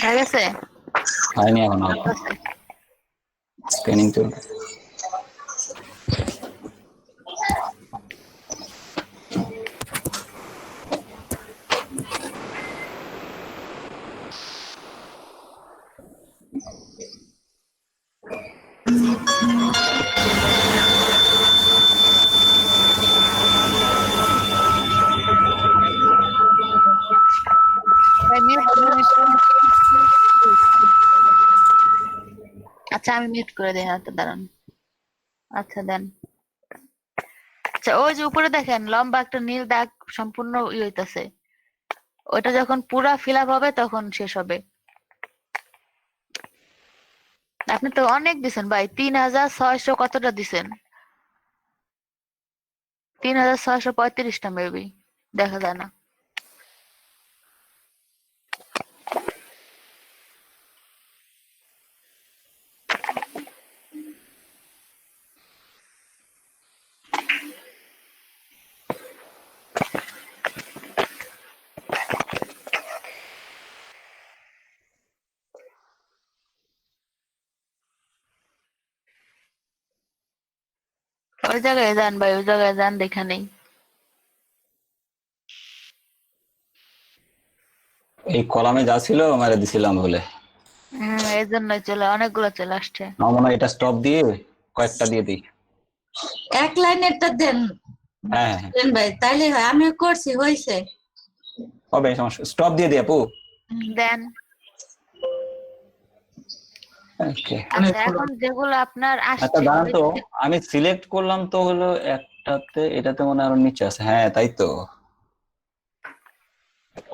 হয়ে গেছে? হয়নি এখন, স্ক্যানিং চলবে। আচ্ছা আমি মিউট করে দিই, হাতে দাঁড়ান। আচ্ছা দেন। আচ্ছা ওই যে উপরে দেখেন লম্বা একটা নীল দাগ সম্পূর্ণ হইতাছে, ওইটা যখন পুরা ফিল আপ হবে তখন শেষ হবে। আপনি তো অনেক দিছেন ভাই, 3600 কতটা দিছেন? 3635টা মেবি, দেখা যায় না। ওই জায়গায় যান ভাই, ওই জায়গায় যান, দেখা নেই। এই কলামে যা ছিল মেরে দিছিলাম বলে, এই জন্যই চলে, অনেকগুলো চলে আসছে। আমার মনে হয় এটা স্টপ দিয়ে কয়েকটা দিয়ে দিই। এক লাইনেরটা দেন। হ্যাঁ হ্যাঁ দেন ভাই, তাইলে হয়। আমি করছি, হয়েছে। হবে, সমস্যা, স্টপ দিয়ে দিই আপু। দেন। ওকে, আচ্ছা এখন যেগুলো আপনার আচ্ছা আসছে দাঁড়ান তো, আমি সিলেক্ট করলাম তো হলো একটাতে, এটাতে মনে হয় আরো নিচে আছে, হ্যাঁ তাই তো।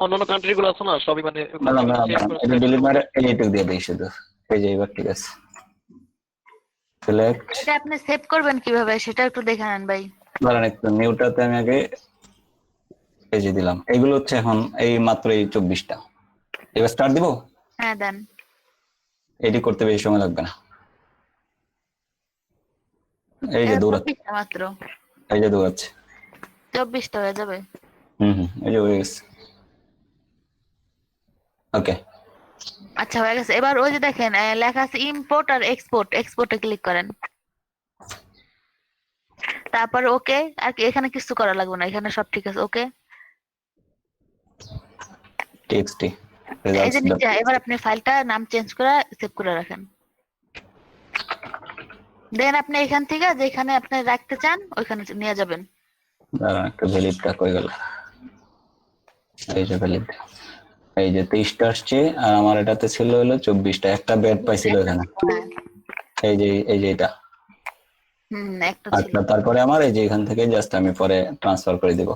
অন্যান্য কান্ট্রি গুলো আছে না, সবই মানে না না না সেভ না, করে এটা সেভ ডিলিট করে। মারে এইটুকু দিয়ে দিই শুধু। এই যে এবার ঠিক আছে, সিলেক্ট। এটা আপনি সেভ করবেন কিভাবে সেটা একটু দেখে নেন ভাই। দাঁড়ান একটু, নিউটাতে আমি আগে এই যে দিলাম, এইগুলো হচ্ছে এখন এই মাত্র এই 24টা। এবার স্টার্ট দিব, হ্যাঁ দেন। এডি করতে বেশি সময় লাগবে না। এই যে দৌড়াচ্ছে, 24টা মাত্র, এই যে দৌড়াচ্ছে। 24টা হয়ে যাবে। এই যে হয়ে গেছে। ওকে, আচ্ছা হয়ে গেছে। এবার ওই যে দেখেন লেখা আছে ইম্পোর্ট আর এক্সপোর্ট, এক্সপোর্টে ক্লিক করেন। তারপর ওকে, আর কি এখানে কিছু করা লাগবে না, এখানে সব ঠিক আছে। ওকে, টিএক্সটি এই রেজাল্টস যে ডট নিচে, এবার টিএক্সটি। আপনি ফাইলটা নাম চেঞ্জ করে সেভ করে রাখেন। দেন আপনি এখান থেকে যেখানে আপনি রাখতে চান ওইখানে নিয়ে যাবেন। দাঁড়ান একটা, ভ্যালিডটা কই গেল? এই যে ভ্যালিড, এই যে 23টা আসছে, আর আমার এটাতে ছিল হলো 24টা, একটা ব্যাড পাইছিল একটা এখানে। ছিল, হ্যাঁ। এই যে এটা। একটা ছিল। আচ্ছা তারপরে আমার এই যে এখান থেকে জাস্ট আমি পরে ট্রান্সফার করে দিব।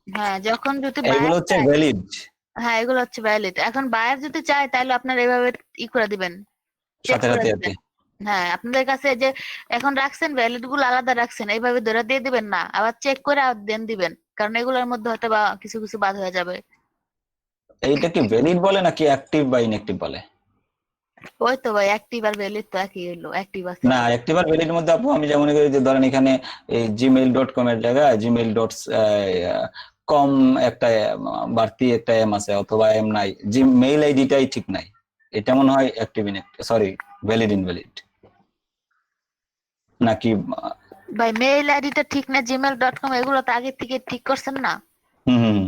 হ্যাঁ যখন যদি এইগুলো বায়ার হচ্ছে চায়, ভ্যালিড, হ্যাঁ এগুলো হচ্ছে ভ্যালিড। এখন বায়ার যদি চায় তাহলে আপনার এইভাবে করে দিবেন, চেক সাথে করে সাথে দিবেন। আছে। হ্যাঁ আপনাদের কাছে যে এখন রাখছেন ভ্যালিড গুলো আলাদা রাখছেন, এইভাবে ধরে দিয়ে দিবেন না, আবার চেক করে দেন দিবেন, কারণ এগুলোর মধ্যে হয়তো বা কিছু কিছু বাদ হয়ে যাবে। এইটা কি ভ্যালিড বলে নাকি অ্যাক্টিভ বা ইনঅ্যাক্টিভ বলে? ওই তো ভাই, অ্যাক্টিভ আর ভ্যালিড তো একই হলো, অ্যাক্টিভ আছে না, বলে। অ্যাক্টিভ আর ভ্যালিড মধ্যে আপু আমি যেমন করি যে ধরেন এখানে এই gmail.com এর জায়গায় gmail.com একটা বাড়তি একটা এম আছে অথবা এম নাই, মেইল আইডিটাই ঠিক নাই, এটা মনে হয় active inactive, sorry valid invalid নাকি? ভাই মেইল আইডিটা ঠিক না, gmail.com এগুলো তো আগে থেকে ঠিক করছেন না? হুম।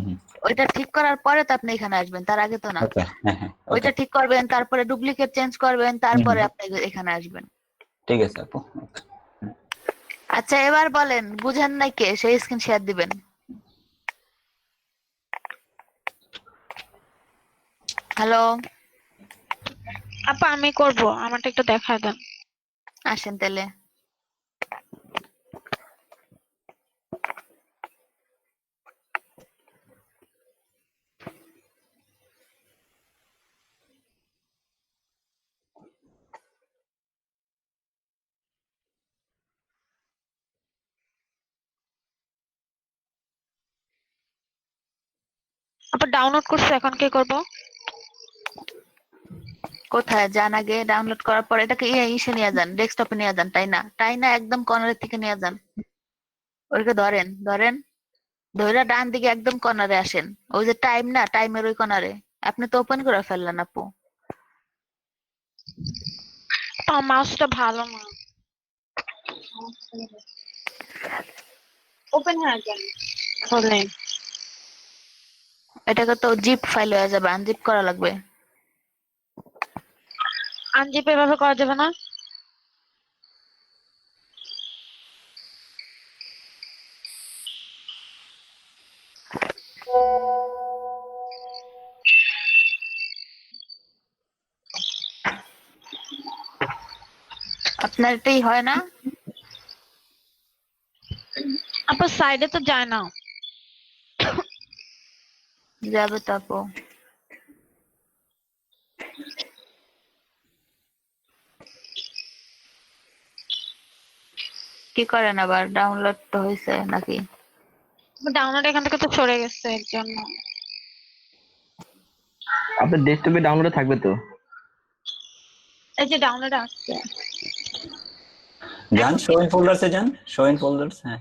ওইটা ঠিক করার পরে তো আপনি এখানে আসবেন, তার আগে তো না। ওকে, হ্যাঁ হ্যাঁ, ওকে। ওইটা ঠিক করবেন, তারপরে ডুপ্লিকেট চেঞ্জ করবেন, তারপরে আপনি এখানে আসবেন। ঠিক আছে আপু। আচ্ছা এবার বলেন, বুঝেন নাই কে, সেই স্ক্রিন শেয়ার দিবেন। হ্যালো, আপা আমি করব, আমারটা একটু দেখা দেন। আসেন তাহলে। আপা ডাউনলোড করছো, এখন কি করব? কোথায় যান আগে? ডাউনলোড করার পর এটাকে ইসে নিয়ে যান, ডেস্কটপে নিয়ে যান, তাই না? তাই না, একদম কর্নারের থেকে নিয়ে যান। ওইটাকে ধরেন, ধইরা ডান দিকে একদম কর্নারে আসেন। ওই যে টাইম না, টাইমের ওই কর্নারে। আপনি তো ওপেন করে ফেললেন আপু। আমার মাউসটা ভালো না। ওপেন হয়ে যাবে হলে। এটাকে তো জিপ ফাইল হয়ে যাবে, আনজিপ করা লাগবে। আনজিপ এভাবে করা যাবে না? আপনার এটাই হয় না? আপা সাইডে তো যায় না। যাবে তো আপু। কি করেন আবার? ডাউনলোড তো হয়েছে নাকি? ডাউনলোড এখান থেকে তো সরে গেছে এর জন্য। আপনার ডেস্কটপে ডাউনলোডে থাকবে তো। এই যে ডাউনলোড আসছে। যান শো ইন ফোল্ডার্সে যান, শো ইন ফোল্ডার্স। হ্যাঁ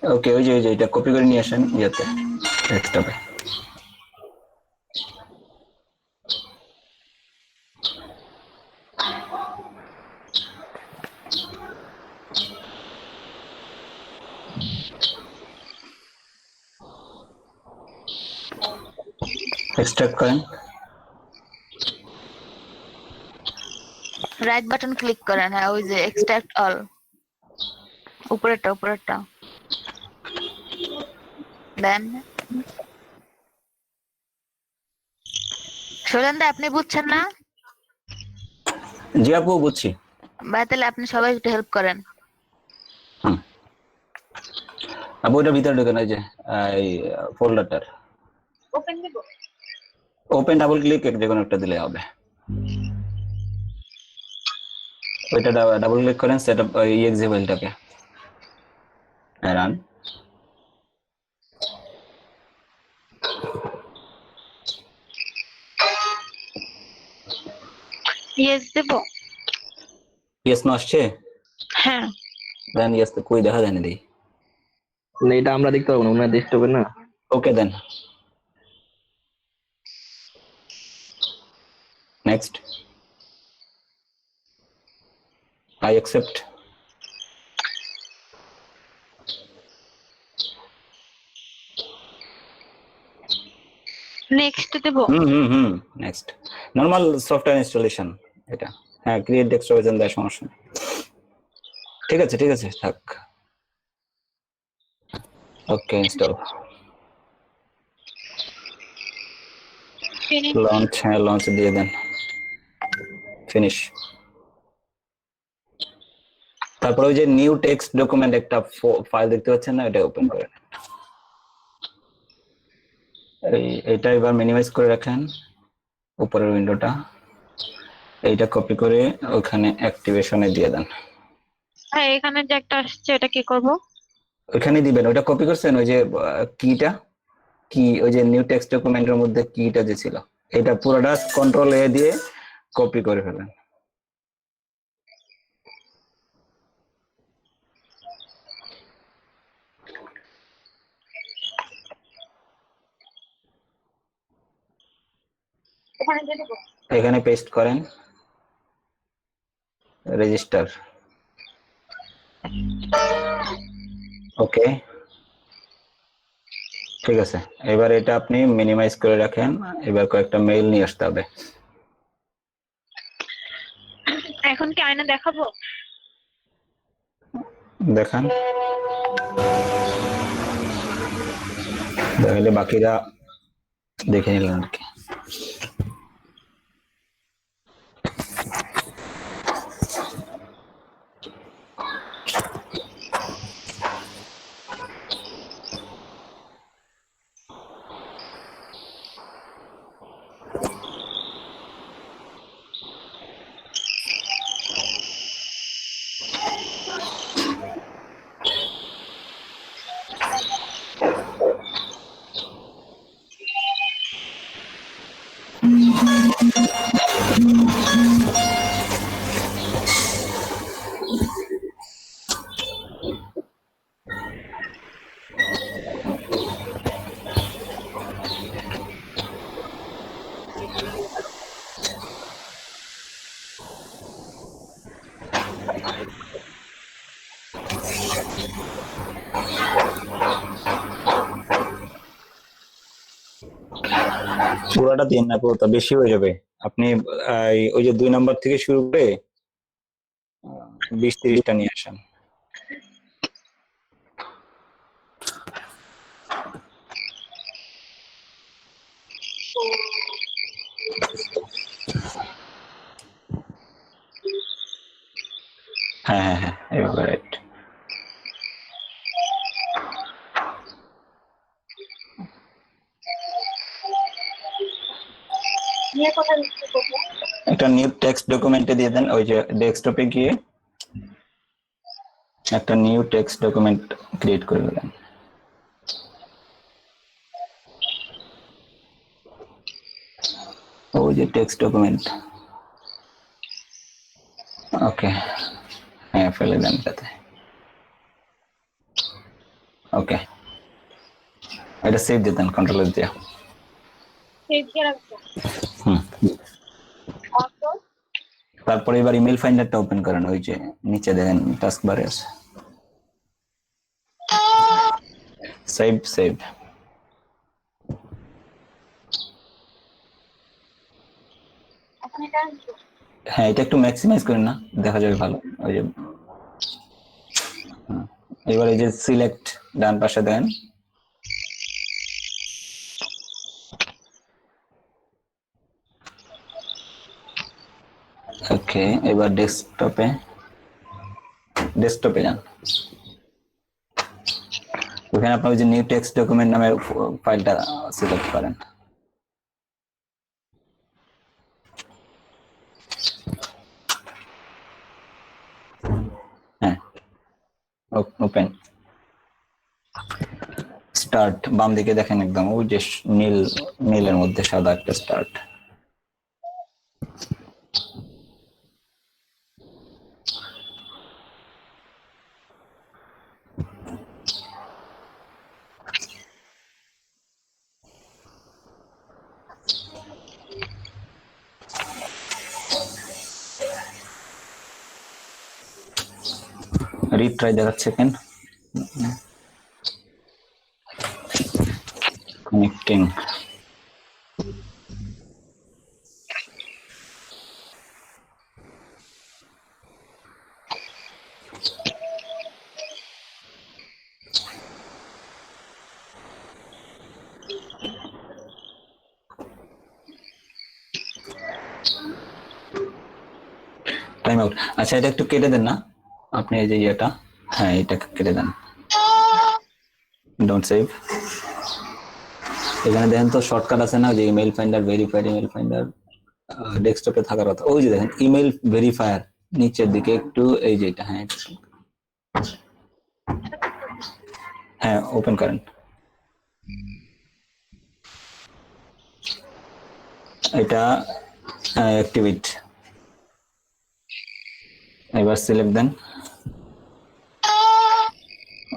ওকে, ওই যে এটা কপি করে নিয়ে আসেন ইয়েতে, ডেস্কটপে। এক্সট্রাক্ট করেন, রাইট বাটন ক্লিক করেন, হ্যাঁ ওই যে এক্সট্রাক্ট অল, উপরেরটা দেন। সোলেন দা, আপনি বুঝছেন না? জি আপু বুঝছি। ভাই তাহলে আপনি সবাই একটু হেল্প করেন। হুম, আপু ওটার ভিতরে ঢোকেন, ওই যে এই ফোল্ডারটার ওপেন দিব। ওপেন ডাবল ক্লিক যে কোনো একটা দিলে হবে। ওইটা ডাবল ক্লিক করেন, সেটআপ ইএক্সি ফাইলটাকে রান। ইয়েস দেব। ইয়েস নো আসছে, হ্যাঁ। দেন ইয়েস তো কই দেখা যায় না দেই। না, এটা আমরা দেখতে পাবো না, ওনার ডেস্কটপে না। Okay then next, I accept. Next দেব। Hmm next, normal software installation এটা। হ্যাঁ ক্রিয়েট ডেস্কটপ এজেন্ট দেয়, সমস্যা নেই। ঠিক আছে থাক। ওকে ইনস্টল, ফিনিশ। লঞ্চ, হ্যাঁ লঞ্চ দিয়ে দেন, ফিনিশ। তারপর ওই যে নিউ টেক্সট ডকুমেন্ট একটা ফাইল দেখতে পাচ্ছেন না, এটা ওপেন করেন। এইটা এবার মিনিমাইজ করে রাখেন, উপরের উইন্ডোটা। এইটা কপি করে ওখানে অ্যাক্টিভেশনে দিয়ে দেন। হ্যাঁ, এখানে যে একটা আসছে এটা কি করব? ওইখানে দিবেন, ওইটা কপি করছেন, ওই যে কিটা, কি ওই যে নিউ টেক্সট ডকুমেন্টের মধ্যে কিটা যে ছিল, এটা পুরোটা কন্ট্রোল এ দিয়ে কপি করে ফেলেন। এখানে দিয়ে দেব। এখানে পেস্ট করেন, রেজিস্টার। ওকে ঠিক আছে, এবার এটা আপনি মিনিমাইজ করে রাখেন। এবার কয়েকটা মেইল নিয়ে আসতে হবে। এখন কি আয়না দেখাবো? দেখান, তাহলে বাকিরা দেখে নিলেন আর কি। পুরোটা দিন না, পুরোটা বেশি হয়ে যাবে। আপনি ওই যে 2 নম্বর থেকে শুরু করে 20-30টা নিয়ে আসেন। হ্যাঁ হ্যাঁ হ্যাঁ, এবার রাইট। একটা নিউ টেক্সট ডকুমেন্টে দিয়ে দেন, ওই যে ডেস্কটপে গিয়ে একটা নিউ টেক্সট ডকুমেন্ট ক্রিয়েট করে দেন। ওই যে টেক্সট ডকুমেন্ট, ওকে, হ্যাঁ ফেলে দেন তাতে। ওকে, এটা সেভ দিয়ে দেন কন্ট্রোল দিয়ে। হুম, তারপরে এবার ইমেল ফাইন্ডারটা ওপেন করেন, ওই যে নিচে দেখেন টাস্ক বারে আছে সেভ সেভ। হ্যাঁ, এটা একটু ম্যাক্সিমাইজ করেন না, দেখা যাবে ভালো। ওই যে এবার এই যে সিলেক্ট ডান পাশে দেন, ওকে। এবার ডেস্কটপে যান, ওখানে আপনি ওই যে নিউ টেক্সট ডকুমেন্ট নামে ফাইলটা সিলেক্ট করেন। হ্যাঁ, ওপেন, স্টার্ট। বাম দিকে দেখেন একদম ওই যে নীলের মধ্যে সাদা একটা স্টার্ট। রিট্রাই দেখাচ্ছে কেন? কানেক্টিং। Time out. আচ্ছা, এটা একটু কেটে দেন না আপনি, এই যে ইয়েটা, হ্যাঁ এটা কেটে দেন। Don't save. এখানে দেখেন তো শর্টকাট আছে না, যে email finder, verified email finder ডেস্কটপে থাকার কথা। ওই যে দেখেন ইমেল ভেরিফায়ার নিচের দিকে একটু, এই যে এটা, হ্যাঁ হ্যাঁ ওপেন করেন। এটা অ্যাক্টিভেট। এবার সিলেক্ট দেন,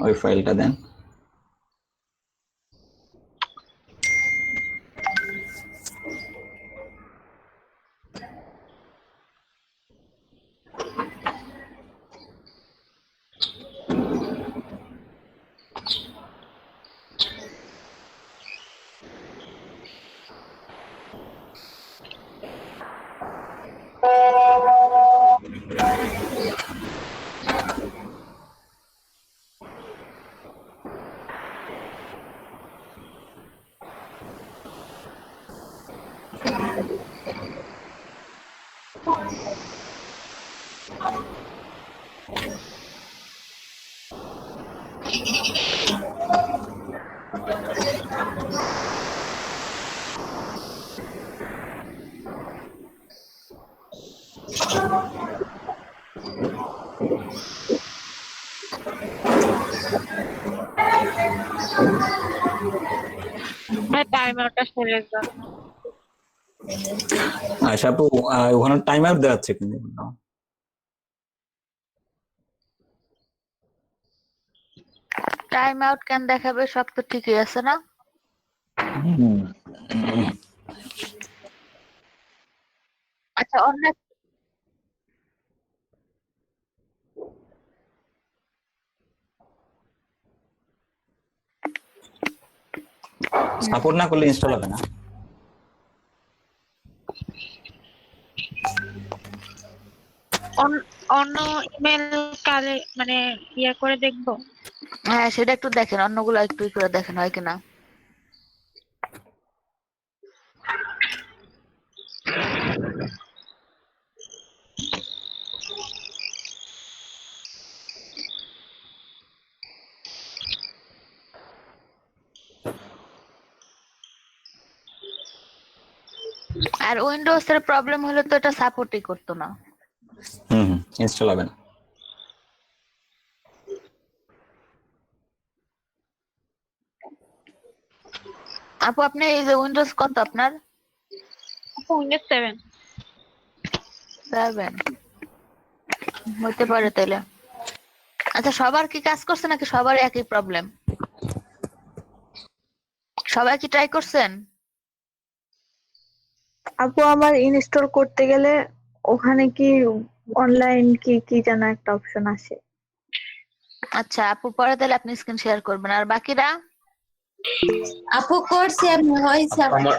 ওই ফাইলটা দেন। ভাই টাইম আউটটা সেরে দাও। আচ্ছা আপু, ওখানে টাইম আউট দেখাচ্ছে কিন্তু। টাইম আউট কেন দেখাবে? সব তো ঠিকই আছে না? আচ্ছা, অন্য সাপোর্ট না করলে ইনস্টল হবে না। অন্য ইমেল কালে মানে ইয়ে করে দেখবো। হ্যাঁ, সেটা একটু দেখেন, অন্যগুলো একটু করে দেখেন হয় কিনা। আর উইন্ডোজ এর প্রবলেম হলে তো এটা সাপোর্টই করতো না। ইনস্টল হবে না। আপু আপনি এই যে উইন্ডোজ কত আপনার? উইন্ডোজ 7। 7 হতে পারে তাহলে। আচ্ছা, সবার কি কাজ করছে নাকি সবার একই প্রবলেম? সবাই কি ট্রাই করছেন? আপু আমার ইনস্টল করতে গেলে ওখানে কি অনলাইন কি কি যেন একটা অপশন আসে? আচ্ছা আপু, পরে তাহলে আপনি স্ক্রিন শেয়ার করবেন। আর বাকিরা? আপু করছি আমি, হয়েছে আমার। আমার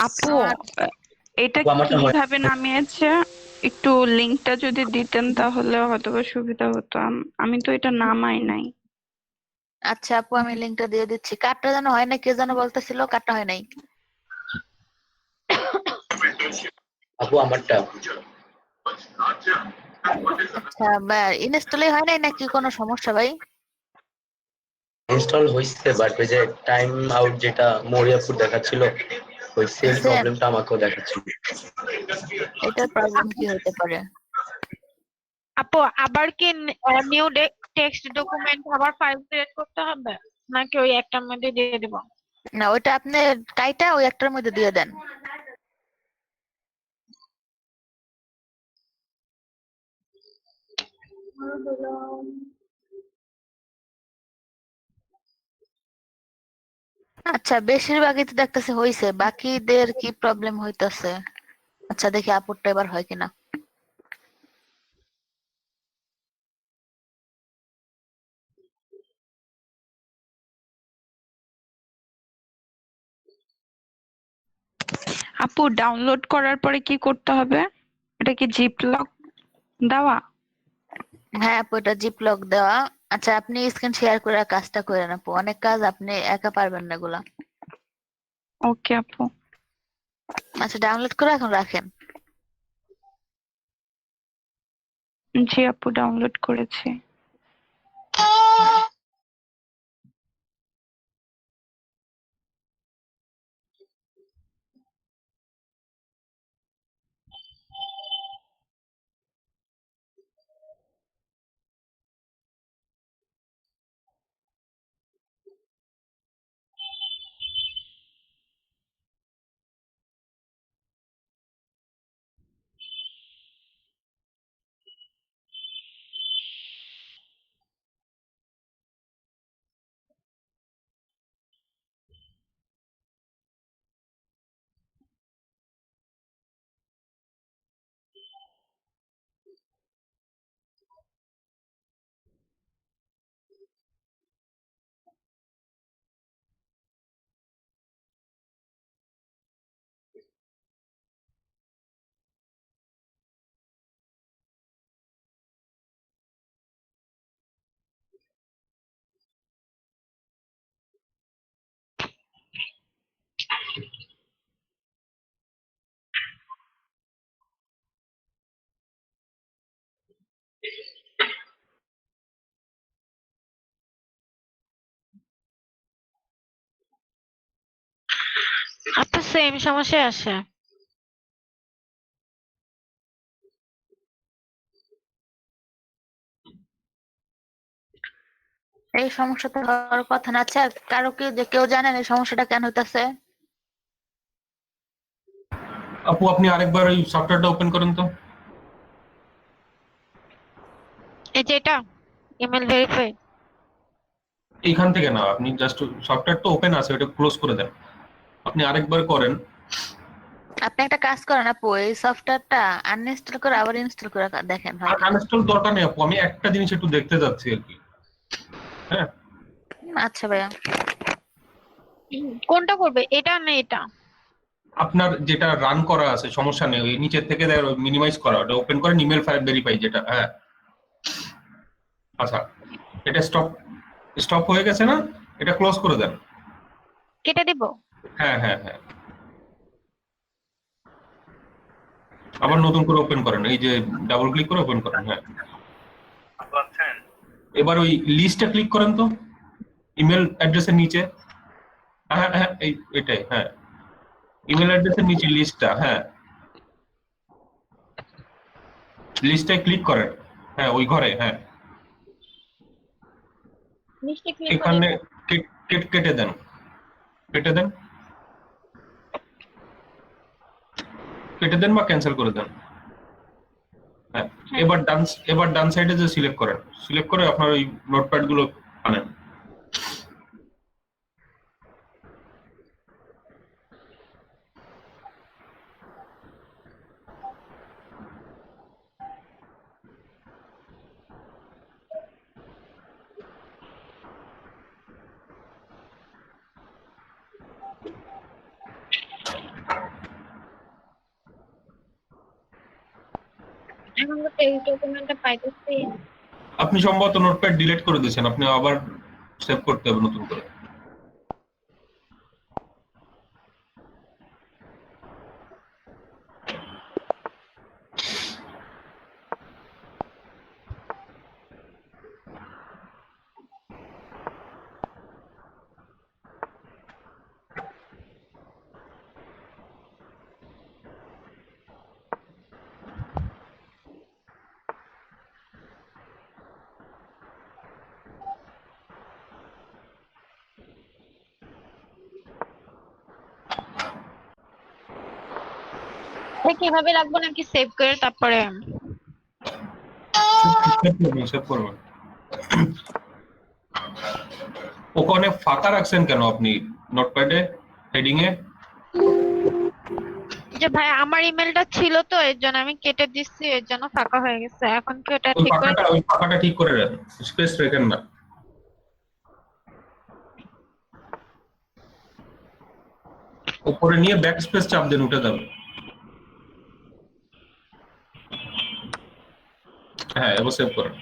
আপু আমার- এটা আপু, আমারটা হয়। কিভাবে নামিয়েছে একটু লিংকটা যদি দিতেন তাহলে হয়তো বা সুবিধা হতো। আমি তো এটা নামাই নাই। আচ্ছা আপু, আমি লিংকটা দিয়ে দিচ্ছি। কার্ডটা যেন হয় না, কে যেন বলতেছিল কার্ডটা হয় নাই। আপু আমারটা আচ্ছা, ইনস্টলই হয় নাই নাকি কোনো সমস্যা ভাই? ইনস্টল হয়েছে, বাট ওই যে টাইম আউট যেটা মরিয়াপুর দেখাচ্ছিল, ওই সেম Same. প্রবলেমটা আমাকেও দেখাচ্ছিল। এটার প্রবলেম কি হতে পারে? আপু আবার কি নিউ টেক্সট ডকুমেন্ট আবার ফাইল ক্রিয়েট করতে হবে নাকি ওই একটার মধ্যে দিয়ে দেব? না, ওইটা আপনি কাইটা ওই একটার মধ্যে দিয়ে দেন। আচ্ছা, বেশিরভাগই তো দেখতেছে হইছে, বাকিদের কি প্রবলেম হইতাছে? আচ্ছা দেখি আপুরটা এবার হয় কিনা। আপু ডাউনলোড করার পরে কি করতে হবে? এটা কি জিপ লক দেওয়া? হ্যাঁ আপু, এটা জিপ লক দেওয়া। আচ্ছা, আপনি স্ক্রিন শেয়ার করে কাজটা করেন আপু, অনেক কাজ, আপনি একা পারবেন না এগুলা। ওকে আপু। আচ্ছা, ডাউনলোড করে এখন রাখেন। জি আপু, ডাউনলোড করেছি। আপু সেম সমস্যা আসে। এই সমস্যা তো হওয়ার কথা না। আচ্ছা, কারো কেউ জানেন এই সমস্যাটা কেন হইতাছে? আপু আপনি আরেকবার ওই সফটওয়্যারটা ওপেন করেন তো। এই যে এটা ইমেল ভেরিফাই। এইখান থেকে না, আপনি জাস্ট সফটওয়্যার তো ওপেন আছে, ওটা ক্লোজ করে দেন। আপনি আরেকবার করেন। আপনি একটা কাজ করেন আপু, এই সফটওয়্যারটা আনইনস্টল করে আবার ইনস্টল করে দেখেন হয় আর কিনা। আনইনস্টল দরকার নেই আপু, আমি একটা জিনিস একটু দেখতে যাচ্ছি আর কি। হ্যাঁ, আচ্ছা ভাইয়া। কোনটা করবে, এটা না এটা? আপনার যেটা রান করা আছে সমস্যা নেই, ওই নিচের থেকে মিনিমাইজ করা, ওটা ওপেন করেন, ইমেল ফাইল ভেরিফাই যেটা। হ্যাঁ আচ্ছা, এটা স্টপ হয়ে গেছে না, এটা ক্লোজ করে দেন। কেটে দিব? হ্যাঁ হ্যাঁ হ্যাঁ, আবার নতুন করে ওপেন করেন, এই যে ডাবল ক্লিক করে ওপেন করেন। হ্যাঁ এবার ওই লিস্টে ক্লিক করেন তো, ইমেল অ্যাড্রেসের নিচে। হ্যাঁ হ্যাঁ এটাই, হ্যাঁ ইমেল অ্যাড্রেসের নিচে লিস্টটা, হ্যাঁ লিস্টে ক্লিক করেন। হ্যাঁ ওই ঘরে, হ্যাঁ লিস্টে ক্লিক করে এখানে কেটে দেন, কেটে দেন, কেটে দেন বা ক্যান্সেল করে দেন। হ্যাঁ এবার ডান সাইডে যে সিলেক্ট করেন, সিলেক্ট করে আপনার ওই নোটপ্যাড গুলো আনেন। এখন তো টেক্সট ডকুমেন্টটা পাইতেছি। আপনি সম্ভবত নোটপ্যাড ডিলিট করে দিয়েছেন, আপনি আবার সেভ করতে হবে নতুন করে। কিভাবে রাখবো, নাকি সেভ করে তারপরে? সেভ করবেন। ওখানে ফাঁকা রাখছেন কেন আপনি নোটপ্যাডে হেডিং এ? যে ভাই আমার ইমেলটা ছিল তো, এর জন্য আমি কেটে দিচ্ছি, এর জন্য ফাঁকা হয়ে গেছে। এখন কি ওটা ঠিক করে? ওই ফাঁকাটা ঠিক করে দেন, স্পেস রাখেন না। উপরে নিয়ে ব্যাক স্পেস চাপ দেন, উঠে যাবে। হ্যাঁ এবার সেভ করেন।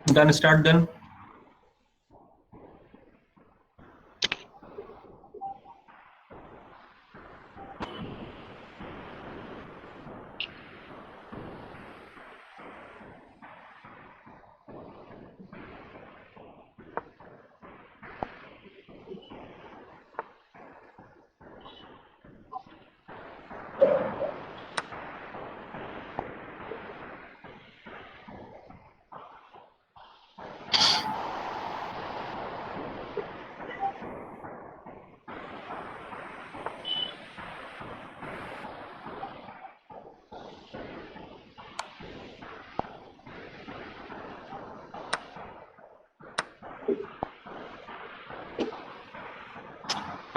ডান স্টার্ট দেন।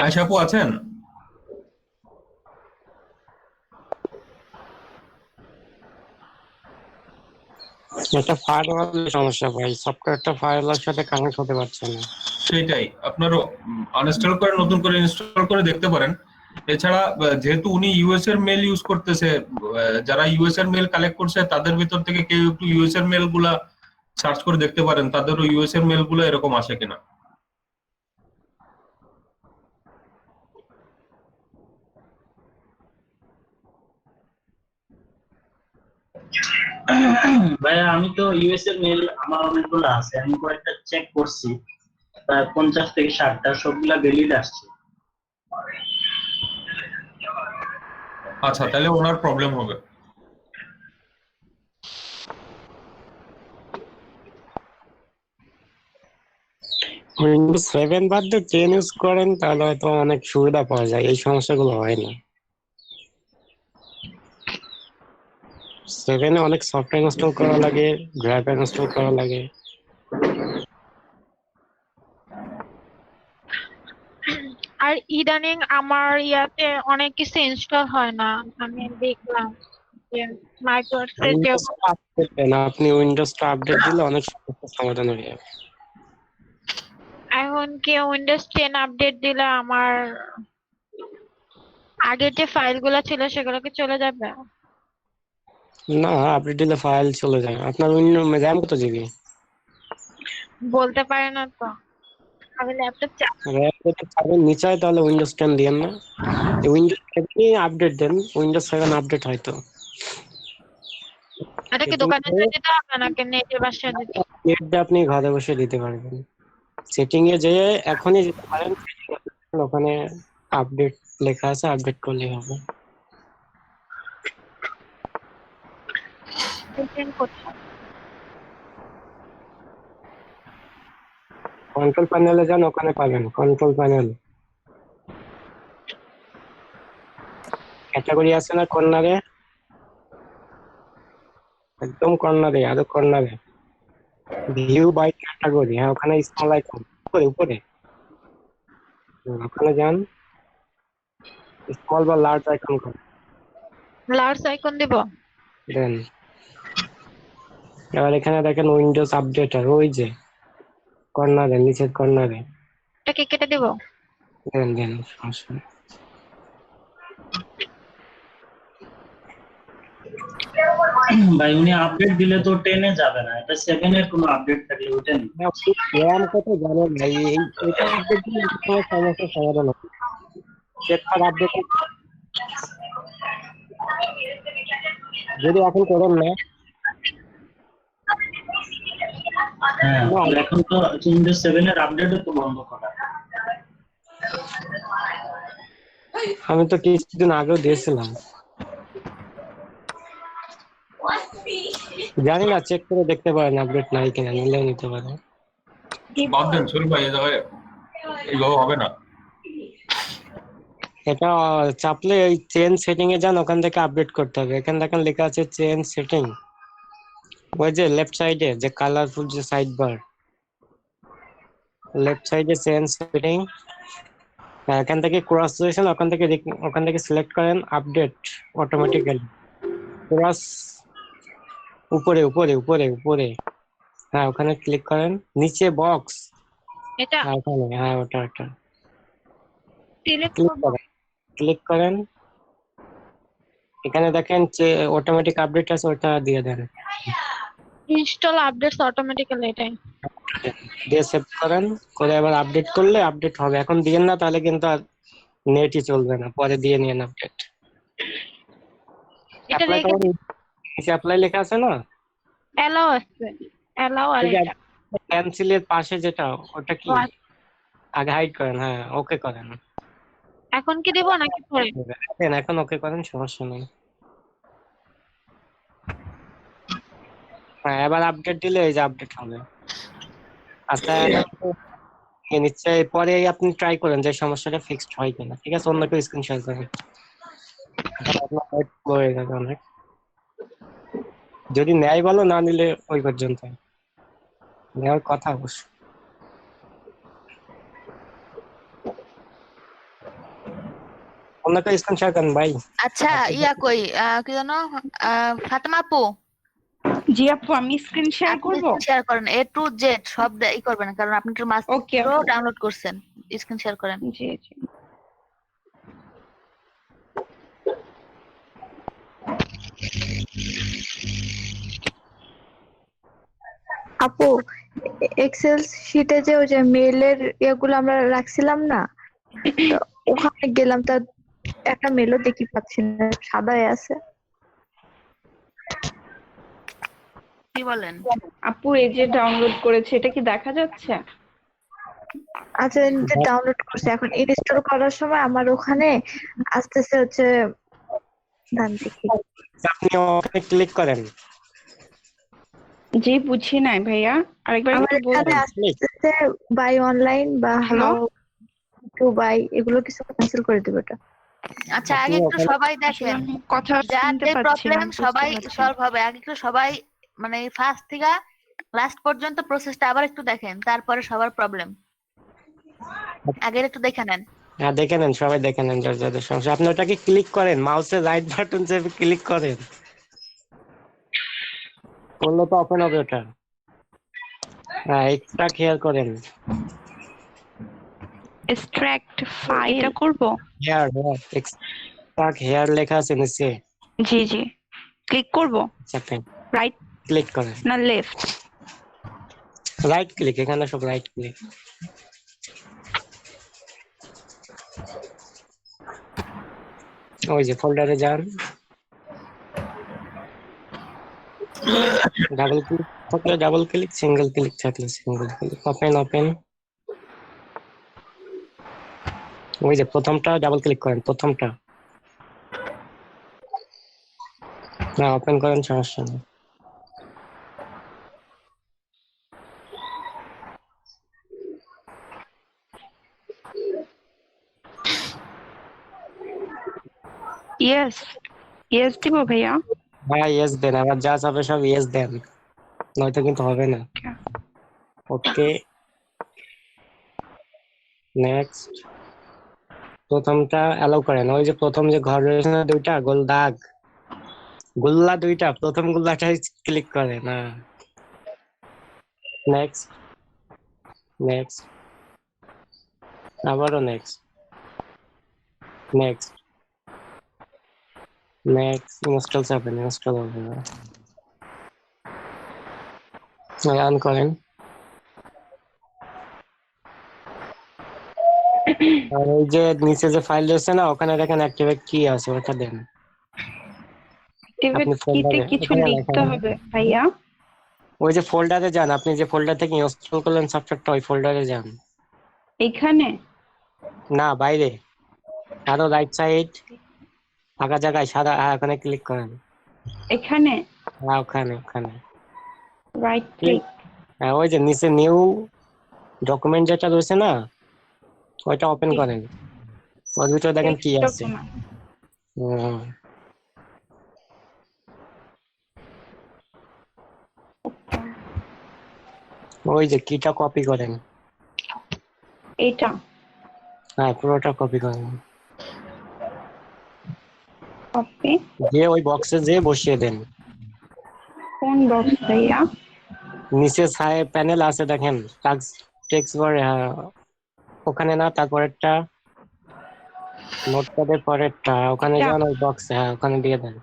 আয়েশা আপু আছেন? এটা ফায়ারওয়ালের সমস্যা ভাই, সফটওয়্যারটা ফায়ারওয়ালের সাথে কানেক্ট হতে পারছে না। সেটাই, আপনার আনইনস্টল করে নতুন করে ইনস্টল করে দেখতে পারেন। এছাড়া যেহেতু উনি ইউএস এর মেল ইউজ করতেছে, যারা ইউএস এর মেল কালেক্ট করছে তাদের ভিতর থেকে কেউ একটু ইউএস এর মেল গুলা সার্চ করে দেখতে পারেন, তাদেরও ইউএস এর মেল গুলো এরকম আসে কিনা। ভাইয়া আমি তো ইউএস এর মেল আমার অনেকগুলো আছে, আমি কয়েকটা চেক করছি, প্রায় 50 থেকে 60টা, সবগুলা ভ্যালিড আসছে। আচ্ছা তাহলে ওনার প্রবলেম হবে। উইন্ডোজ 7 বাদ দিয়ে 10 ইউজ করেন তাহলে হয়তো অনেক সুবিধা পাওয়া যায়, এই সমস্যাগুলো হয় না। 7 এ অনেক সফটওয়্যার ইনস্টল করা লাগে, গ্র্যাব ইনস্টল করা লাগে। আর ইদানিং আমার ইয়াতে অনেক কিছু ইনস্টল হয় না, আমি দেখলাম যে মাইক্রোসফটের যে আপনি উইন্ডোজটা আপডেট দিলে অনেক সমস্যার সমাধান হয়ে যাবে। এখন কি উইন্ডোজ 10 আপডেট দিলে আমার আগের যে ফাইলগুলো ছিল সেগুলো কি চলে যাবে? না, আপডেট দিলে ফাইল চলে যায়। আপনার উইন্ডো র্যাম কত জিবি? বলতে পারে না তো, আমি ল্যাপটপ র্যাম যদি পাবেন নিচে হয় তাহলে উইন্ডোজ 10 দিয়েন না, উইন্ডোজ 7 আপডেট দেন, উইন্ডোজ 7 আপডেট হয়তো। এটা কি দোকানে যেতে দিতে হবে নাকি নেটে বাসায় দিতে? নেটটা আপনি ঘরে বসে দিতে পারবেন, সেটিং এ যেয়ে এখনই যেতে পারেন, ওখানে আপডেট লেখা আছে, আপডেট করলেই হবে। কন্ট্রোল প্যানেলে যান, ওখানে পাবেন কন্ট্রোল প্যানেল, ক্যাটাগরি আছে না কর্নারে, একদম কর্নারে, আরো কর্নারে ভিউ বাই ক্যাটাগরি, হ্যাঁ ওখানে স্মল আইকন উপরে উপরে, ওখানে যান, স্মল বা লার্জ আইকন করে লার্জ আইকন দিব। দেন এবার এখানে দেখেন উইন্ডোজ আপডেটার, ওই যে কর্নারে, নিচের কর্নারে এটা কি কেটে দিব? দেন দেন, সমস্যা নেই। ভাই উনি আপডেট দিলে তো 10 এ যাবে না, এটা 7 এর কোনো আপডেট থাকলে ওটা নেই। র্যাম কত জানেন ভাই, এটা আপডেট দিলে কোনো সমস্যার সমাধান হবে। সেটআপ আপডেট যদি এখন করেন না, হ্যাঁ এখন তো উইন্ডোজ 7 এর আপডেটও তো বন্ধ করা। আমি তো কিছুদিন আগেও দিয়েছিলাম, জানি না, চেক করে দেখতে পারেন আপডেট নাই কিনা, নিলেও নিতে পারেন। বাদ দেন শরীফ ভাই, এই জায়গায় এইভাবে হবে না। এটা চাপলে এই চেঞ্জ সেটিং এ যান, ওখান থেকে আপডেট করতে হবে। এখানে দেখেন লেখা আছে চেঞ্জ সেটিং, ওই যে লেফট সাইডে যে কালারফুল যে সাইড বার, লেফট সাইডে চেঞ্জ সেটিং, এখান থেকে ক্রস সিলেকশন, ওখান থেকে সিলেক্ট করেন আপডেট অটোমেটিক্যালি, ক্রস উপরে উপরে উপরে উপরে, হ্যাঁ ওখানে ক্লিক করেন, নিচে বক্স, এটা ওখানে, হ্যাঁ ওটা সিলেক্ট ক্লিক করব। করেন, ক্লিক করেন, এখানে দেখেন যে অটোমেটিক আপডেট আছে, ওটা দিয়ে দেন, ইনস্টল আপডেটস অটোমেটিক্যালি, এটাই দিয়ে সেভ করেন, করে আবার আপডেট করলে আপডেট হবে। এখন দিয়েন না, তাহলে কিন্তু আর নেটই চলবে না, পরে দিয়ে নিন আপডেট। এটা অ্যাপ্লাই রেখে করুন, নিচে অ্যাপ্লাই লেখা আছে না, অ্যালাউ আছে, অ্যালাউ আর এটা ক্যান্সেলের পাশে যেটা, ওটা কি আগে হাইড করেন, হ্যাঁ ওকে করেন, এখন কি দিব নাকি পরে? দেন এখন ওকে করেন, সমস্যা নেই। হ্যাঁ এবার আপডেট দিলে এই যে আপডেট হবে। আচ্ছা নিশ্চয় পরে আপনি ট্রাই করেন যে সমস্যাটা ফিক্সড হয় কিনা, ঠিক আছে? অন্য কেউ স্ক্রিন শেয়ার করেন, আপনার নেট স্লো হয়ে যাবে অনেক। যদি নেয় ভালো, না নিলে ওই পর্যন্ত নেওয়ার কথা অবশ্য। অন্য কেউ স্ক্রিন শেয়ার করেন ভাই। আচ্ছা ইয়া কই কি জানো, ফাতেমা আপু, জি আপু, আমি স্ক্রিন শেয়ার করব। শেয়ার করেন A to Z সব ই করবেন, কারণ আপনি একটু মাস্টার ওকে ডাউনলোড করছেন, স্ক্রিন শেয়ার করেন। জি জি। আপু এক্সেল শিটে যে ওই যে মেলের ইয়েগুলো আমরা রাখছিলাম না, তো ওখানে গেলাম, তা একটা মেলও দেখি পাচ্ছি না, সাদায় আছে। কি বলেন আপু, এই যে ডাউনলোড করেছে, এটা কি দেখা যাচ্ছে? আচ্ছা ডাউনলোড করছি, এখন ইনস্টল করার সময় আমার ওখানে আসতেছে হচ্ছে, দাঁড়ান দেখি। আপনি ওখানে ক্লিক করেন, জি বুঝি নাই ভাইয়া, আরেকবার আমার একটু এখানে বলবেন? আসতেছে বাই অনলাইন বা হ্যালো? হাউ টু বাই, এগুলো কিছু ক্যান্সেল করে দেবো এটা। আচ্ছা আপনি আগে একটু ওখানে সবাই আসলে দেখেন আমি কথা যার শুনতে যে পাচ্ছি না, প্রবলেম বুঝতে সবাই পারছি না। সলভ হবে। আগে একটু সবাই মানে ফার্স্ট থেকে লাস্ট পর্যন্ত প্রসেসটা আবার একটু দেখেন, তারপরে সবার প্রবলেম আগের একটু দেখে নেন। হ্যাঁ দেখে নেন, সবাই দেখে নেন যার যাদের সমস্যা। আপনি ওটাকে ক্লিক করেন, মাউসের রাইট বাটন চেপে ক্লিক করেন, করলে তো ওপেন হবে ওটা। হ্যাঁ এক্সট্রা খেয়াল করেন, এক্সট্রাক্ট ফাইল এটা করব? হেয়ার এক্সট্রা হেয়ার লেখা আছে নিচে, জি জি, ক্লিক করব? চাপে রাইট ক্লিক করেন, না লেফট? রাইট ক্লিক, এখানে সব রাইট ক্লিক। ওই যে ফোল্ডারে যান, ডাবল ক্লিক থাকলে ডাবল ক্লিক, সিঙ্গেল ক্লিক থাকলে সিঙ্গেল ক্লিক। ওপেন ওই যে প্রথমটা ডাবল ক্লিক করেন, প্রথমটা না ওপেন করেন, সমস্যা নেই। ইয়েস ইয়েস দিব ভাইয়া? হ্যাঁ ইয়েস দেন, আবার যা চাবে সব ইয়েস দেন, নয়তো কিন্তু হবে না। ওকে নেক্সট, প্রথমটা অ্যালাউ করেন। ওই যে প্রথম যে ঘর রয়েছে না দুইটা গোল দাগ, গোল্লা দুইটা, প্রথম গোল্লাটাই ক্লিক করেন। হ্যাঁ নেক্সট নেক্সট, আবারও নেক্সট নেক্সট নেক্সট, ইনস্টল চাপেন, ইনস্টল হবে না, রান করেন। আর ওই যে নিচে যে ফাইল রয়েছে না ওখানে দেখেন অ্যাক্টিভেট কি আছে, ওটা দেন। অ্যাক্টিভেট আপনি কিতে ফোল্ডারে কিছু ওখানে লিখতে লেখা, হবে ভাইয়া? ওই যে ফোল্ডারে যান, আপনি যে ফোল্ডার থেকে ইনস্টল করলেন সফটওয়্যারটা ওই ফোল্ডারে যান। এখানে না বাইরে, আরো রাইট সাইড ফাঁকা জায়গায় সাদা, ওখানে ক্লিক করেন। এখানে হ্যাঁ ওখানে ওখানে রাইট ক্লিক, হ্যাঁ ওই যে নিচে নিউ ডকুমেন্ট যেটা রয়েছে না ওইটা ওপেন করেন, ওর ভিতরে দেখেন কি আছে। হুম, ওই যে কিটা কপি করেন, এইটা হ্যাঁ পুরোটা কপি করেন, কপি। দিয়ে ওই বক্সে যেয়ে বসিয়ে দেন। কোন বক্স ভাইয়া? নিচে সাইড প্যানেল আছে দেখেন, টেক্সট বার, ওখানে না, তারপরেরটা নোটপ্যাডের পরেরটা, ওখানে যান ওই বক্সে, হ্যাঁ ওখানে দিয়ে দেন।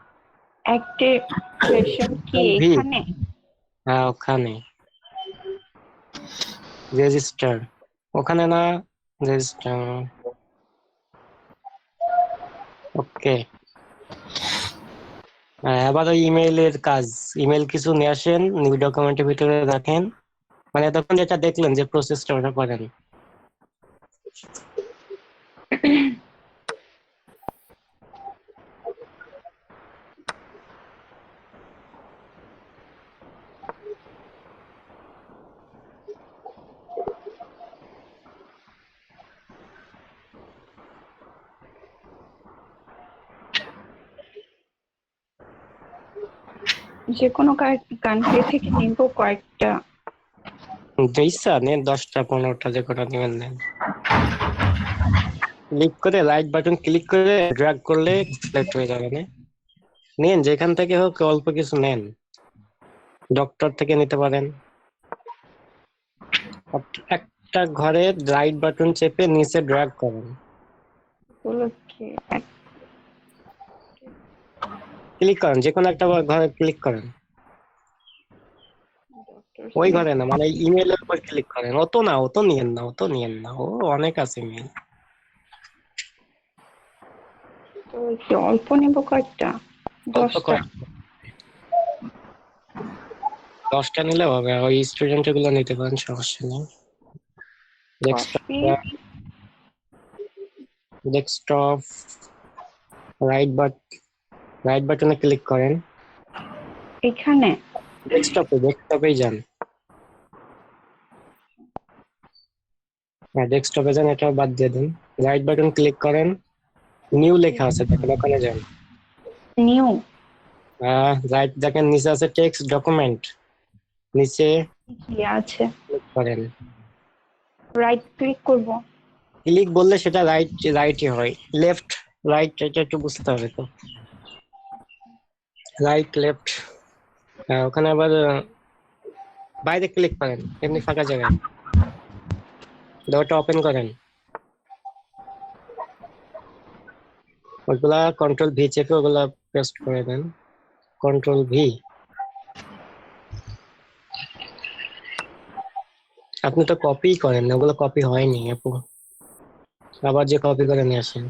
অ্যাক্টিভেশন কি ভি, এখানে? হ্যাঁ ওখানে রেজিস্টার, ওখানে না রেজিস্টার। ওকে এবার ওই ইমেইলের কাজ, ইমেল কিছু নিয়ে আসেন, নিউ ডকুমেন্টের ভিতরে রাখেন, মানে তখন যেটা দেখলেন যে প্রসেসটা ওটা করেন। যে কোনো কান্ট্রি থেকে নিব কয়েকটা? দিয়েছা নেন 10টা 15টা যে কটা নেবেন নেন। ক্লিক করে রাইট বাটন ক্লিক করে ড্র্যাগ করলে সিলেক্ট হয়ে যাবে। নেন যেখান থেকে হোক, অল্প কিছু নেন, ডক্টর থেকে নিতে পারেন। একটা ঘরে রাইট বাটন চেপে নিচে ড্র্যাগ করেন, ক্লিক করেন, যে কোনো একটা ঘরে ক্লিক করেন, ওই ঘরে না মানে ইমেলের উপর ক্লিক করেন। অত না, অত নিয়েন না, অত নিয়েন না, ও অনেক আছে মেল। অল্প নেব কয়েকটা, 10টা। 10টা নিলে হবে, ওই স্টুডেন্ট গুলো নিতে পারেন, সমস্যা নেই। ডেস্কটপ রাইট বাটনে ক্লিক করেন, এখানে ডেস্কটপে যান, হ্যাঁ ডেস্কটপে যান, এটা বাদ দিয়ে দিন। রাইট বাটন ক্লিক করেন, নিউ লেখা আছে, দেখেন ওখানে যান। নিউ রাইট দেখেন নিচে আছে টেক্সট ডকুমেন্ট, নিচে কি আছে? ক্লিক করেন। রাইট ক্লিক করব। ক্লিক বললে সেটা রাইটই হয়, লেফট রাইট এটা একটু বুঝতে হবে তো। রাইট লেফট, ওখানে আবার বাইরে ক্লিক করেন, এমনি ফাঁকা জায়গায় ডোরটা ওপেন করেন। ওইগুলা কন্ট্রোল ভি চেপে ওগুলা পেস্ট করে দেন, কন্ট্রোল ভি। আপনি তো কপি করেন না, ওগুলো কপি হয়নি আপু, আবার যে কপি করে নিয়ে আসেন।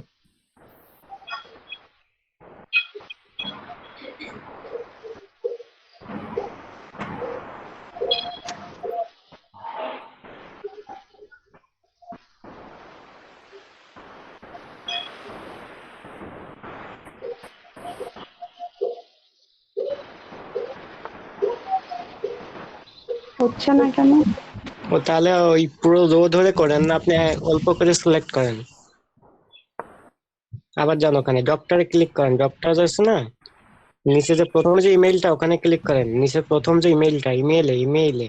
হচ্ছে না কেন? ও তাহলে ওই পুরো রো ধরে করেন না, আপনি অল্প করে সিলেক্ট করেন। আবার যান ওখানে ডক্টরে ক্লিক করেন, ডক্টর আছে না নিচে যে প্রথম যে ইমেইলটা, ওখানে ক্লিক করেন। নিচে প্রথম যে ইমেইলটা, ইমেইলে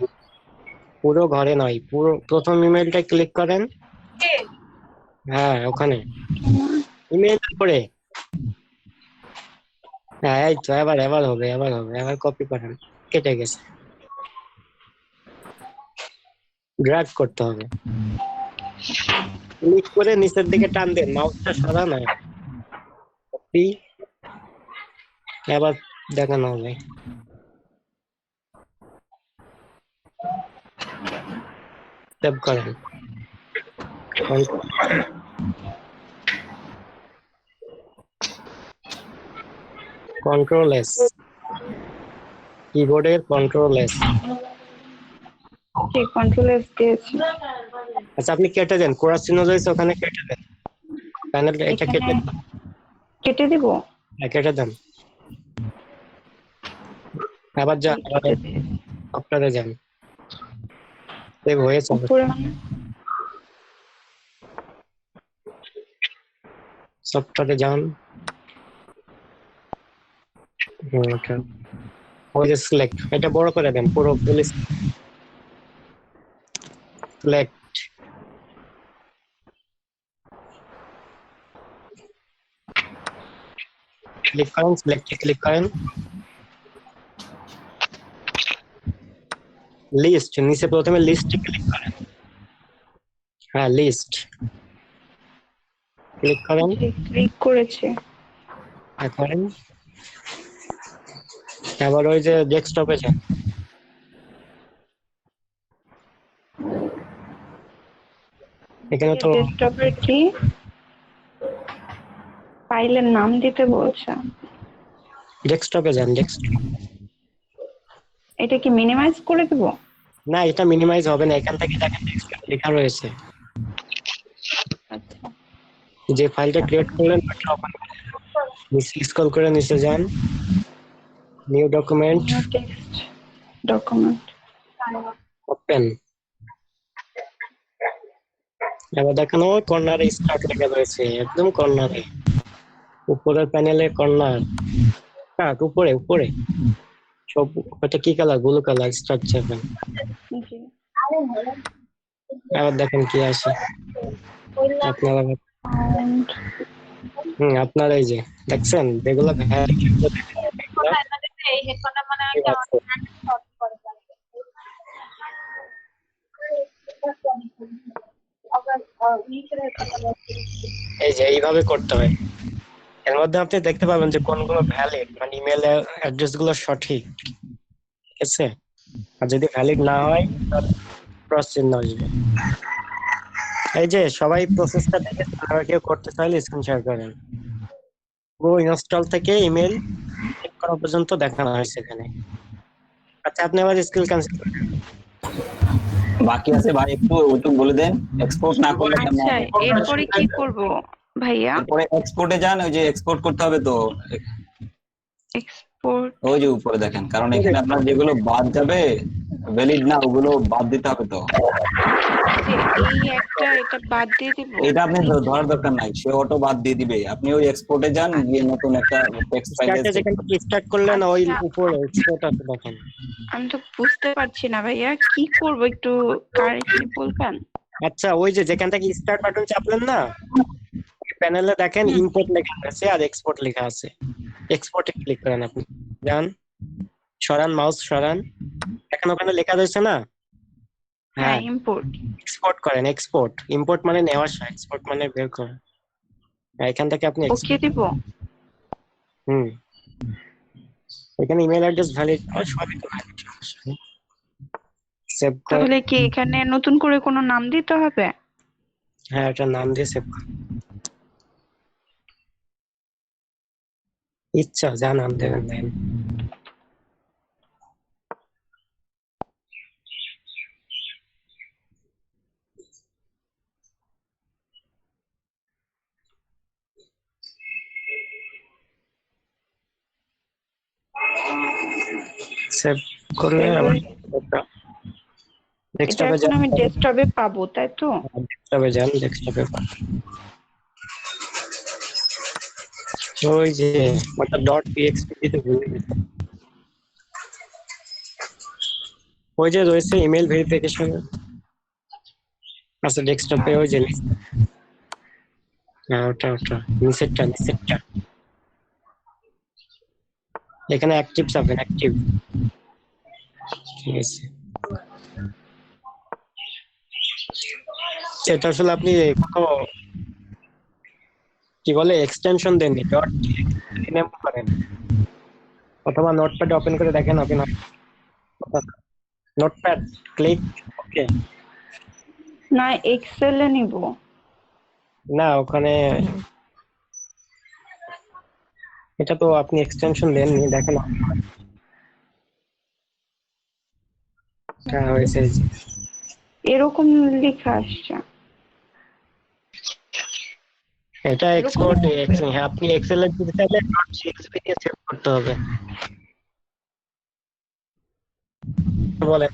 পুরো ঘরে নয়, পুরো প্রথম ইমেইলটা ক্লিক করেন। হ্যাঁ ওখানে ইমেইল পরে, হ্যাঁ এই তো এবার হবে, এবার কপি করেন। কেটে গেছে, ড্র্যাগ করতে হবে, ক্লিক করে নিচের দিকে টান দেন, মাউসটা সরান না, কপি। এবার দেখানো হবে। সেভ করেন, কন্ট্রোল এস, কিবোর্ডের কন্ট্রোল এস। ঠিক কন্ট্রোল এস দিয়েছি। আচ্ছা আপনি কেটে দেন, কোরাস চিহ্ন রয়েছে ওখানে কেটে দেন, প্যানেলটা এটা কেটে কেটে দিব। কেটে দেন। আবার যান সফটওয়্যারে যান, সেভ হয়েছে। সফটওয়্যারে যান, ওই যে সিলেক্ট, এটা বড় করে দেন, পুরো ফুল সিলেক্ট। ক্লিক করেন, সিলেক্টে ক্লিক করেন, লিস্ট নিচে প্রথমে লিস্টে ক্লিক করেন। হ্যাঁ লিস্ট ক্লিক করেন, ক্লিক করেছি। করেন। এবার ওই যে ডেস্কটপে যান, এখানে তো ডেস্কটপের কি ফাইলের নাম দিতে বলছে। ডেস্কটপে যান, ডেস্কটপ। এটা কি মিনিমাইজ করে দেব? না এটা মিনিমাইজ হবে না, এখান থেকে দেখেন ডেস্কটপ লেখা রয়েছে। আচ্ছা যে ফাইলটা ক্রিয়েট করলেন ওটা ওপেন করুন, নিচে স্ক্রল করে নিচে যান, new document, text document, open. এবার দেখেন ওই কর্নারে স্টার্ট লেখা রয়েছে, একদম কর্নারে, উপরের প্যানেলে কর্নার, স্টার্ট উপরে উপরে সব। ওটা কি কালার? ব্লু কালার, স্টার্ট যাবেন। এবার দেখেন কি আসে আপনারা। আপনারা এই যে দেখছেন যেগুলো এই যে এইভাবে করতে হয়। এর মধ্যে আপনি দেখতে পাবেন যে কোনগুলো ভ্যালিড, মানে ইমেল অ্যাড্রেস গুলো সঠিক, ঠিক আছে? আর যদি ভ্যালিড না হয় তাহলে ক্রস চিহ্ন আসবে। এই যে সবাই প্রসেসটা দেখে তারা কেউ করতে চাইলে স্ক্রিন শেয়ার করেন। পুরো ইনস্টল থেকে ইমেল চেক করা পর্যন্ত দেখানো হয়েছে এখানে। আচ্ছা আপনি আবার স্কিল ক্যান্সেল করেন। বাকি আছে ভাই, একটু বলে দেন। এক্সপোর্ট না করলে কেমন আচ্ছা হবে? এরপরে কি করব ভাইয়া? তারপরে এক্সপোর্টে যান, ওই যে এক্সপোর্ট করতে হবে তো, এক্সপোর্ট ওই যে উপরে দেখেন, কারণ এখানে আপনার যেগুলো বাদ যাবে ভ্যালিড না, ওগুলো বাদ দিতে হবে তো। এই একটা এটা বাদ দিয়ে দিব। এটা আপনি ধরার দরকার নাই, সে অটো বাদ দিয়ে দিবে। আপনি ওই এক্সপোর্টে যান, গিয়ে নতুন একটা টেক্সট ফাইল স্টার্টে যেখান থেকে স্টার্ট করলেন ওই আচ্ছা। উপরে এক্সপোর্ট আছে দেখেন। আমি তো বুঝতে পারছি না ভাইয়া কি করব, একটু কারেক্টলি বলবেন? আচ্ছা, ওই যে যেখান থেকে স্টার্ট বাটন চাপলেন না, প্যানেলে দেখেন ইম্পোর্ট লেখা আছে আর এক্সপোর্ট লেখা আছে। এক্সপোর্টে ক্লিক করেন, আপনি যান, সরান মাউস সরান, এখন ওখানে লেখা রয়েছে না, হ্যাঁ ইম্পোর্ট। এক্সপোর্ট করেন। এক্সপোর্ট, ইম্পোর্ট মানে নেওয়া, এক্সপোর্ট মানে বের করা। এখান থেকে আপনি ওকে দিব। এখানে ইমেল অ্যাড্রেস ভ্যালিড আর সবই তো ভ্যালিড। সেভ করে, তাহলে কি এখানে নতুন করে কোনো নাম দিতে হবে? হ্যাঁ এটা নাম দিয়ে সেভ করুন। ইচ্ছা যা নাম দেবেন দেন। সেভ করলে আবার এটা ডেস্কটপে এখন আমি ডেস্কটপে পাবো তাই তো? ডেস্কটপে যান, ডেস্কটপে ওই যে ওটা ডট পিএক্সপি দিতে ভুলে গেছি। ওই যে রয়েছে ইমেল ভেরিফিকেশন, আচ্ছা ডেস্কটপে ওই যে হ্যাঁ ওটা নিচেরটা এখানে অ্যাক্টিভ পাবেন, অ্যাক্টিভ। ঠিক আছে, এটা আসলে আপনি কি বলে এক্সটেনশন দেন, ডট রিনেম করেন অথবা নোটপ্যাড ওপেন করে দেখেন, ওপেন হয় নোটপ্যাড, ক্লিক ওকে। না এক্সেলে নিব না, ওখানে এটা তো আপনি এক্সটেনশন দেননি, দেখেন হ্যাঁ হয়েছে। এরকম লেখা আসছে। এটা এক্সপোর্ট, হ্যাঁ আপনি এক্সেল এর দিতে চাইলে ডট সিএক্সপি দিয়ে সেভ করতে হবে। বলে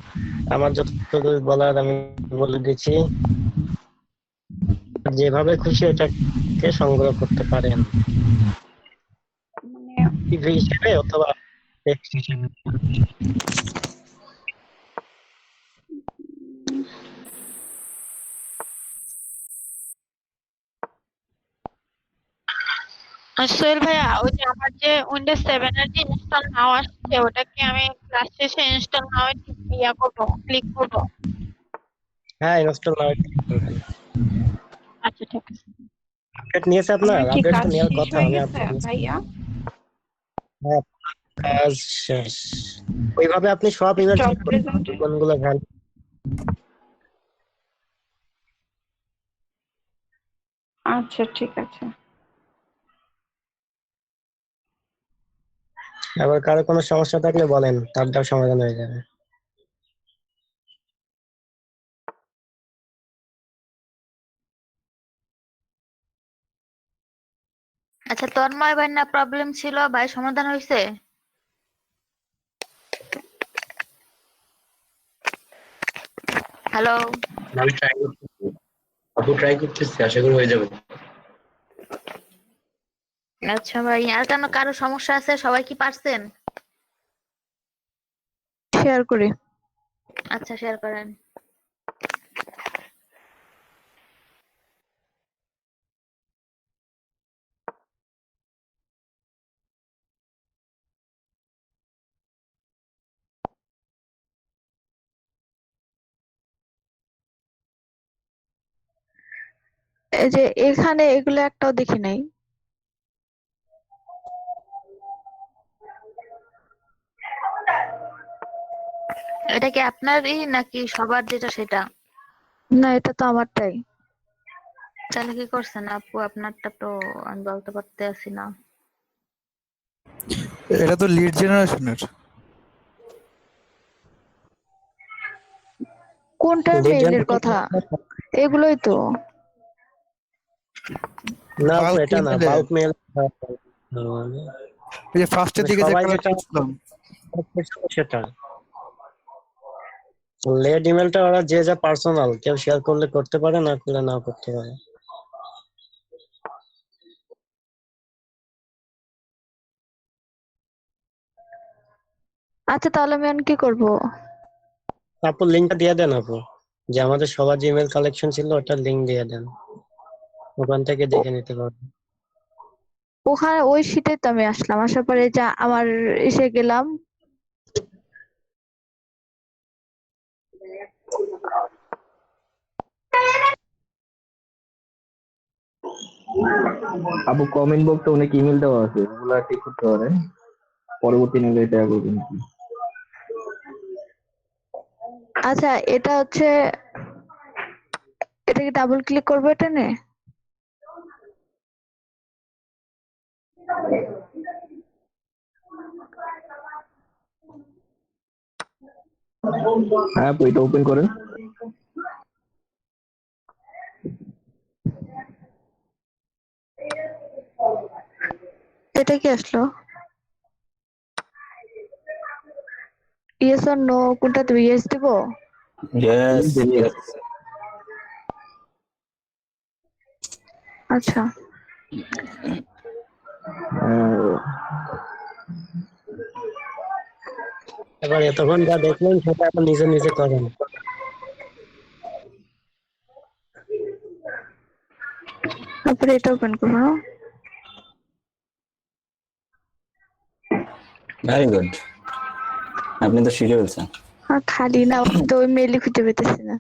আমার যতটুকু বলার আমি বলে দিচ্ছি, যেভাবে খুশি এটাকে সংগ্রহ করতে পারেন, মানে টিভি হিসেবে অথবা টেক্সট হিসেবে। সোহেল ভাইয়া, ওই যে আমার যে উইন্ডোজ 7 এর যে ইনস্টল নাও আসছে, ওটাকে আমি ক্লাস শেষে ইনস্টল নাও করবো, ক্লিক করবো? হ্যাঁ ইনস্টল নাও। আচ্ছা ঠিক আছে। আপডেট নিয়েছে আপনার, আমার কি আপডেট কাজ তো নেওয়ার শেষ কথা। হয়ে আমি গেছে আপডেট ভাইয়া? হ্যাঁ কাজ শেষ। ওইভাবে আপনি সব ইমেল চেক করুন কোনগুলো ভ্যাল। আচ্ছা ঠিক আছে। আবার কারো কোনো সমস্যা থাকলে বলেন, তারটাও সমাধান হয়ে যাবে। আচ্ছা, তন্ময় ভাই না প্রবলেম ছিল, ভাই সমাধান হয়েছে? হ্যালো, আমি ট্রাই করতেছি, আশা করি হয়ে যাবে। আচ্ছা ভাই, আর কেন কারো সমস্যা আছে? সবাই কি পারছেন? শেয়ার করে আচ্ছা শেয়ার করেন। এই যে এখানে এগুলো একটাও দেখি নাই। এটা কি আপনারই নাকি সবার যেটা সেটা? না, এটা তো আমারটাই। তাহলে কি করছেন আপু? আপনারটা তো আমি বলতে পারতেছি না। এটা তো লিড জেনারেশনের। কোনটার মেইলের কথা? এগুলোই তো। না এটা না, বাল্ক মেইল। এই যে ফার্স্টের দিকে সবাই যেটা যেটা করছিলাম সেটা লেড ইমেলটা ওরা যে যা পার্সোনাল, কেউ শেয়ার করলে করতে পারে, না করলে নাও করতে পারে। আচ্ছা তাহলে আমি এখন কি করবো? আপু লিঙ্কটা দিয়ে দেন আপু, যে আমাদের সবার যে ইমেল কালেকশন ছিল ওটার লিঙ্ক দিয়ে দেন, ওখান থেকে দেখে নিতে পারবেন। ওখানে ওই শীটে তো আমি আসলাম, আসার পরে যা আমার এসে গেলাম। আপু কমেন্ট বক্সে অনেক ইমেল দেওয়া আছে, ওগুলা ঠিক করতে পারে, পরবর্তী নিলে এটা করবেন। আচ্ছা এটা হচ্ছে, এটাকে ডাবল ক্লিক করবো এটা নে? হ্যাঁ আপু এটা ওপেন করেন। এটা কি আসলো? ইয়েস অর নো কোনটা দেবো? ইয়েস দিব? Yes, yes. আচ্ছা এবার এতক্ষণ যা দেখলেন সেটা এখন নিজে নিজে করেন। তারপরে এটা ওপেন করবো না? Very good. আপনি তো শিখে ফেলছেন। খালি না, তো ওই মেইলই খুঁজে পেতেছি না।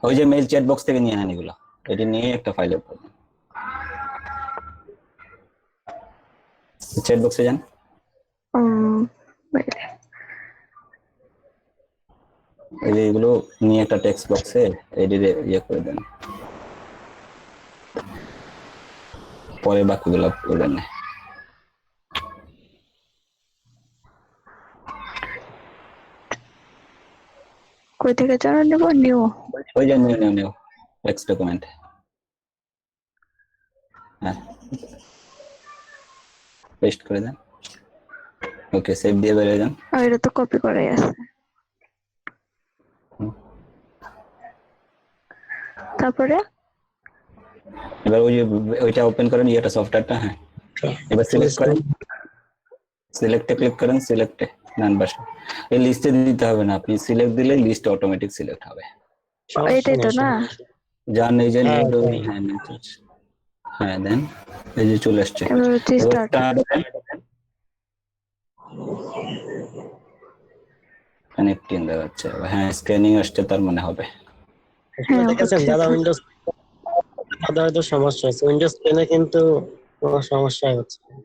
ওই যে মেইল চ্যাট বক্স থেকে নিয়ে নেন এগুলো, এটি নিয়ে একটা ফাইল করবেন। চ্যাট বক্সে যান, এই যে এগুলো নিয়ে একটা টেক্সট বক্সে এডিটে ইয়ে করে দেন, পরে বাকিগুলো করবেন না। কই থেকে জানা নেব? নিউ, ওই যে new new new text document, হ্যাঁ পেস্ট করে দেন। ওকে সেভ দিয়ে বেরিয়ে যান। এটা তো কপি করাই আছে। তারপরে এবার ওই যে ওইটা ওপেন করেন, ইয়েটা সফটওয়্যারটা, হ্যাঁ এবার সিলেক্ট করেন, সিলেক্টে ক্লিক করেন, সিলেক্টে ডান পাশে। এই লিস্টে দিতে হবে না, আপনি সিলেক্ট দিলে লিস্ট অটোমেটিক সিলেক্ট হবে। এটাই তো না? যান এই যে নিউ, হ্যাঁ দেন, এই যে চলে আসছে। এবার হচ্ছে স্টার্ট। কানেক্টিং দেখাচ্ছে, হ্যাঁ স্ক্যানিং আসছে, তার মানে হবে। দেখেছেন যারা উইন্ডোজ তাদের হয়তো সমস্যা হচ্ছে, উইন্ডোজ 10 এ কিন্তু কোনো সমস্যা হচ্ছে না।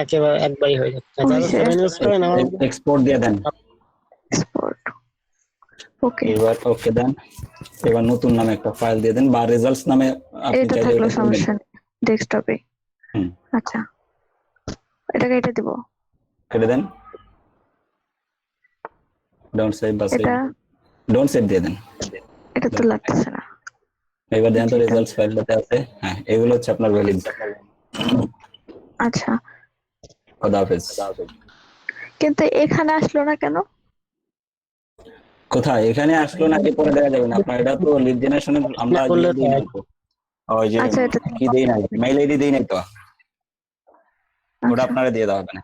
একেবারে একবারই হয়ে যাচ্ছে। যারা 7 ইউজ করেন আমার এক্সপোর্ট দিয়ে দেন। এক্সপোর্ট, ওকে এবার ওকে দেন। এবার নতুন নামে একটা ফাইল দিয়ে দেন, বা রেজাল্টস নামে আপনি এটা চাইলে থাকলো এটা সমস্যা নেই ডেস্কটপে। আচ্ছা এটাকে এটা দিব, কেটে দেন। ডোন্ট সেভ বা সেভ, এটা ডোন্ট সেভ দিয়ে দেন। এটা তো লাগতেছে না। এবার দেন তো রেজাল্টস ফাইলটাতে আছে, হ্যাঁ এগুলো হচ্ছে আপনার ভ্যালিড। আচ্ছা খোদা হাফেজ। কিন্তু এখানে আসলো না কেন? কোথায় এখানে আসলো নাকি পরে দেখা যাবে না আপনার, এটা তো লিড জেনারেশনের আমরা দিয়ে দিই নাই তো। ওই যে কি দেই নাই, মেইল আইডি দেই নাই তো, ওটা আপনারা দিয়ে দেওয়া হবে না।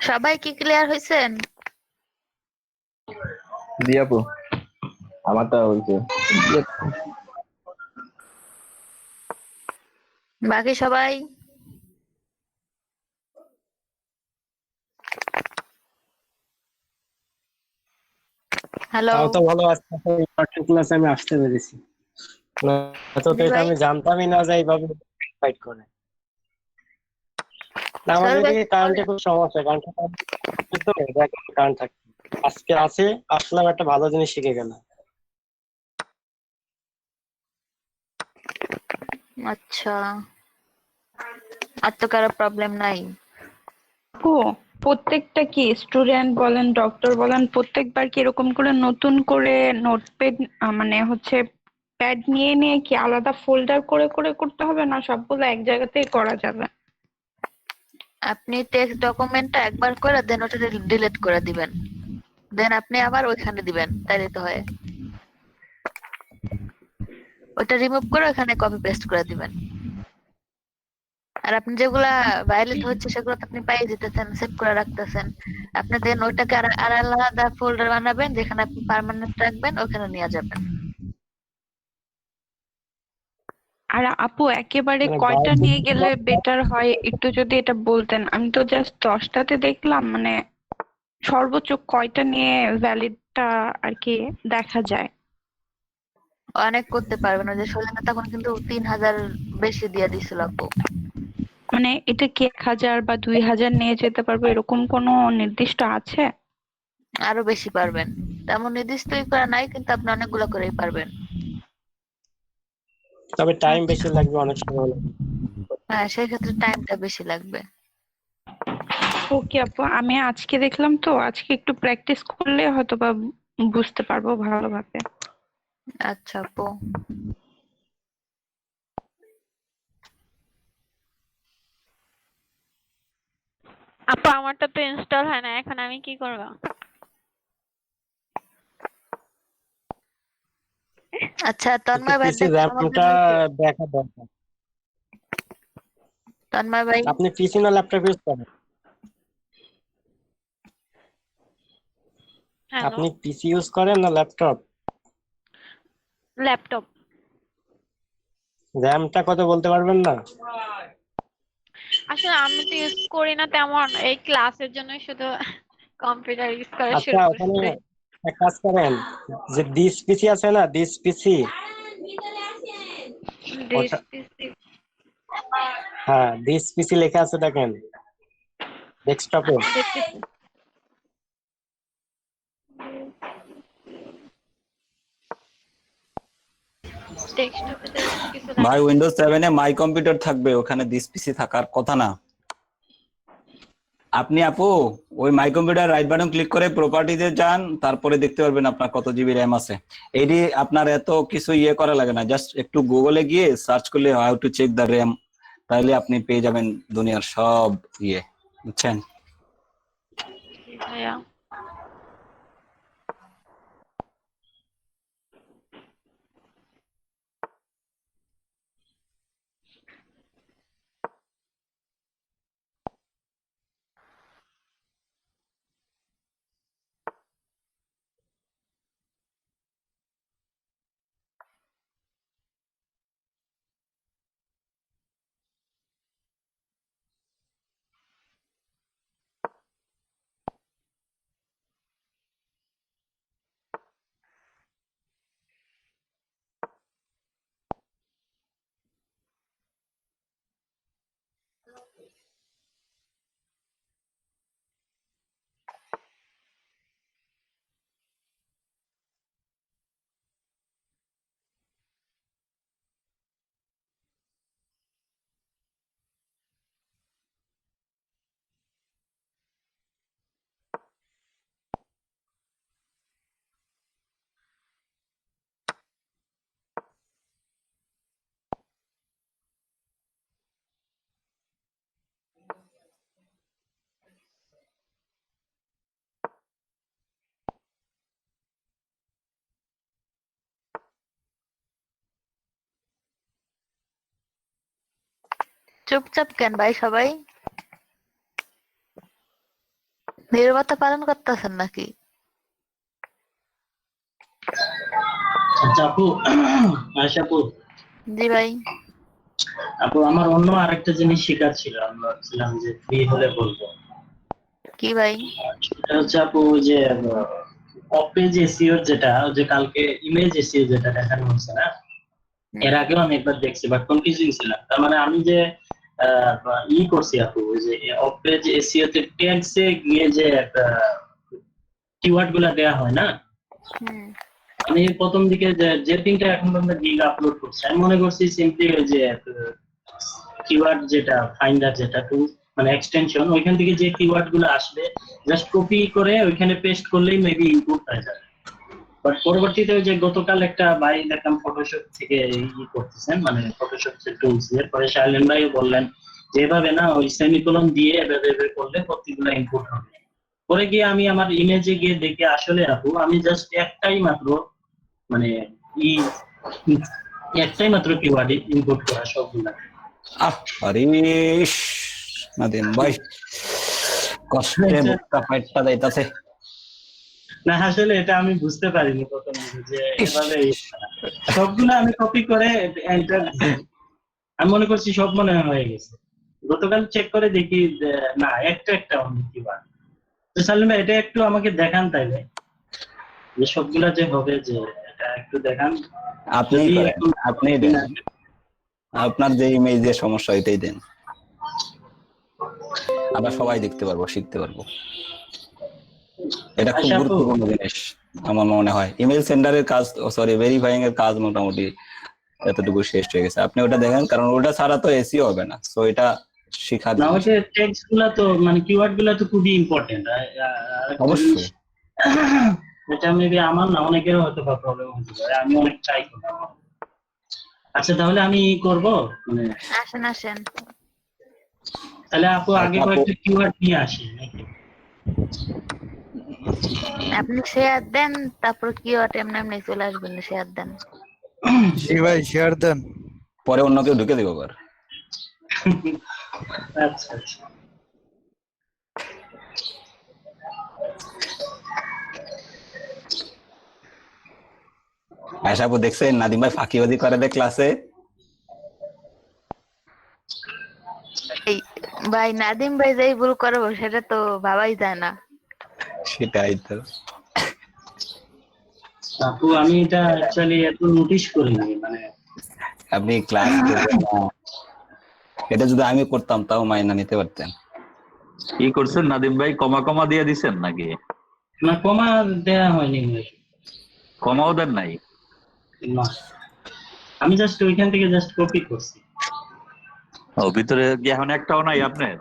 সবাই কি ক্লিয়ার হয়েছেন? জি আপু আমারটা হয়েছে। বাকি সবাই? হ্যালো, তাও তো ভালো আছে, ক্লাসে আমি আসতে পেরেছি, তো এটা আমি জানতামই না যে এইভাবে ফাইট করে। না আমাদের এদিকে কারেন্টে খুব সমস্যা, কারেন্ট থাকে। আজকে আছে, আসলাম একটা ভালো জিনিস শিখে গেলাম। আচ্ছা আর তো কারো প্রবলেম নাই। আপু প্রত্যেকটা কি স্টুডেন্ট বলেন ডক্টর বলেন প্রত্যেকবার কি এরকম করে নতুন করে নোটপ্যাড মানে হচ্ছে প্যাড নিয়ে নিয়ে কি আলাদা ফোল্ডার করে করে করতে হবে, না সবগুলো এক জায়গাতেই করা যাবে? আপনি টেক্সট ডকুমেন্টটা একবার করে দেন ওটা ডিলিট করে দিবেন, দেন আপনি আবার ওইখানে দিবেন, তাইলে তো হয়। ওটা রিমুভ করে ওখানে কপি পেস্ট করে দিবেন। আর আপনি যেগুলা ভায়োলেট হচ্ছে সেগুলো তো আপনি পাইয়ে দিতেছেন, সেভ করে রাখতেছেন। আপনি দেন ওইটাকে আর আলাদা ফোল্ডার বানাবেন যেখানে আপনি পার্মানেন্ট রাখবেন, ওখানে নিয়ে যাবেন। আর আপু একেবারে মানে কয়টা নিয়ে গেলে বেটার হয় একটু যদি এটা বলতেন। আমি তো জাস্ট 10টাতে দেখলাম, মানে সর্বোচ্চ কয়টা নিয়ে ভ্যালিডটা আর কি দেখা যায়? অনেক করতে পারবেন। ওই যে সোলেনা তখন কিন্তু 3000 বেশি দিয়ে দিছিল আপু। মানে এটা কি 1000 বা 2000 নিয়ে যেতে পারবো এরকম কোনো নির্দিষ্ট আছে? আরো বেশি পারবেন, তেমন নির্দিষ্টই করা নাই, কিন্তু আপনি অনেকগুলো করেই পারবেন। তবে টাইম বেশি লাগবে, অনেক সময় লাগবে। হ্যাঁ, সেই ক্ষেত্রে টাইমটা বেশি লাগবে। ওকে আপু, আমি আজকে দেখলাম তো, আজকে একটু প্র্যাকটিস করলে হয়তো বা বুঝতে পারবো ভালোভাবে। আচ্ছা আপু। আপু আমারটা তো ইনস্টল হয় না, এখন আমি কি করব? আচ্ছা তন্ময় ভাই পিসি র্যামটা দেখা দরকার। তন্ময় ভাই আপনি পিসি না ল্যাপটপ ইউজ করেন? হ্যালো, আপনি পিসি ইউজ করেন না ল্যাপটপ? ল্যাপটপ। র্যামটা কত বলতে পারবেন না? আসলে আমি তো ইউজ করি না তেমন, এই ক্লাসের জন্য শুধু কম্পিউটার ইউজ করা শুরু আচ্ছা, ওখানে করছি। এক কাজ করেন, যে দিস পিসি আছে না, দিস পিসি, দিস ওটা, পিসি। হ্যাঁ দিস পিসি লেখা আছে দেখেন ডেস্কটপে। আচ্ছা দেখতেছি। ডেস্কটপে তো কিছু ভাই দেখা উইন্ডোজ 7 এ মাই কম্পিউটার থাকবে, ওখানে দিস পিসি থাকার কথা না। আপনি আপু ওই my computer right button click করে প্রপার্টিতে যান, তারপরে দেখতে পারবেন আপনার কত জিবি র্যাম আছে। এটি আপনার এত কিছু ইয়ে করা লাগে না, জাস্ট একটু গুগলে গিয়ে সার্চ করলে how to check the RAM, তাহলে আপনি পেয়ে যাবেন দুনিয়ার সব ইয়ে, বুঝছেন? ভাইয়া। চুপচাপ কেন ভাই সবাই? নীরবতা পালন করতেছেন নাকি? আচ্ছা আপু, আশা আপু, জি ভাই। আপু আমার অন্য আরেকটা জিনিস শেখার ছিল, আমি ভাবছিলাম যে ফ্রি হলে বলবো। কি ভাই? সেটা হচ্ছে আপু যে অপেজ এসইও, যেটা ওই যে কালকে ইমেজ এসইও যেটা দেখানো হচ্ছে না, এর আগেও আমি একবার দেখছি বাট কনফিউজিং ছিলাম। তার মানে আমি যে করছি আপু, ওই যে অপেজ এসইও তে ট্যাগসে গিয়ে যে একটা কিওয়ার্ড গুলা দেয়া হয় না, আমি প্রথম দিকে যে তিনটা এখন পর্যন্ত গিগ আপলোড করছি, আমি মনে করছি সিম্পলি ওই যে কিওয়ার্ড যেটা ফাইন্ডার যেটা টুল মানে এক্সটেনশন, ওইখান থেকে যে কিওয়ার্ড গুলো আসবে জাস্ট কপি করে ওইখানে পেস্ট করলেই মেবি ইনপুট হয়ে যাবে। বাট পরবর্তীতে ওই যে গতকাল একটা ভাই দেখলাম ফটোশপ থেকে করতেছেন, মানে ফটোশপ টুলস দিয়ে, পরে শাইলেন ভাইও বললেন যে এভাবে না ওই সেমিকোলন দিয়ে এভাবে করলে প্রত্যেকগুলো ইনপুট হবে। পরে গিয়ে আমি আমার ইমেজে গিয়ে দেখে আসলে আপু আমি জাস্ট একটাই মাত্র মানে একটাই মাত্র কিওয়ার্ড ইনপুট করা সবগুলা। আরে নাদিম ভাই কষ্টে মুখটা ফাইটটা যাইতাছে। না আসলে এটা আমি বুঝতে পারিনি প্রথমে যে এভাবে সবগুলো আমি কপি করে এন্টার, আমি মনে করছি সব মনে হয়ে গেছে। গতকাল চেক করে দেখি না একটা অনেক কিওয়ার্ড। তো সালিম ভাই এটা একটু আমাকে দেখান তাইলে যে সবগুলা যে হবে, যে এটা একটু দেখান। আপনি দেন, আপনার যে ইমেজের সমস্যা এটাই দেন, আমরা সবাই দেখতে পারবো, শিখতে পারবো। এটা খুব গুরুত্বপূর্ণ জিনিস আমার মনে হয়। ইমেল সেন্ডারের কাজ, সরি ভেরিফাইং এর কাজ মোটামুটি এতটুকু শেষ হয়ে গেছে। আপনি ওটা দেখেন, কারণ ওটা ছাড়া তো এসইও হবে না। সো এটা শেখার না, ওই যে টেক্সট গুলা তো মানে কিওয়ার্ড গুলা তো খুবই ইম্পর্টেন্ট। অবশ্যই এটা মেবি আমার না অনেকের হয়তো বা প্রবলেম হতে পারে, আমি অনেক ট্রাই করলাম। আচ্ছা তাহলে আমি করব, মানে আসেন তাহলে আপু আগে কয়েকটা কিওয়ার্ড নিয়ে আসি নাকি? আপনি শেয়ার দেন, তারপর কিওয়ার্ড এমনি চলে আসবেন, শেয়ার দেন। জি ভাই শেয়ার দেন, পরে অন্য কেউ ঢুকে দেবো আবার। আচ্ছা আয়শা আপু দেখছেন নাদিম ভাই ফাঁকিবাজি করে দেয় ক্লাসে। ভাই নাদিম ভাই যেই ভুল করবো সেটা তো ভাবাই যায় না। সেটাই তো আপু আমি এটা অ্যাকচুয়ালি এত নোটিশ করিনি, মানে আপনি ক্লাস এটা যদি আমি করতাম তাও মাইনা নিতে পারতেন। কি করছেন নাদিম ভাই, কমা কমা দিয়ে দিছেন নাকি? না কমা দেয়া হয়নি, কমাও দেন নাই? না আমি জাস্ট ওইখান থেকে জাস্ট কপি করছি। ও ভিতরে কি এখন একটাও নাই আপনার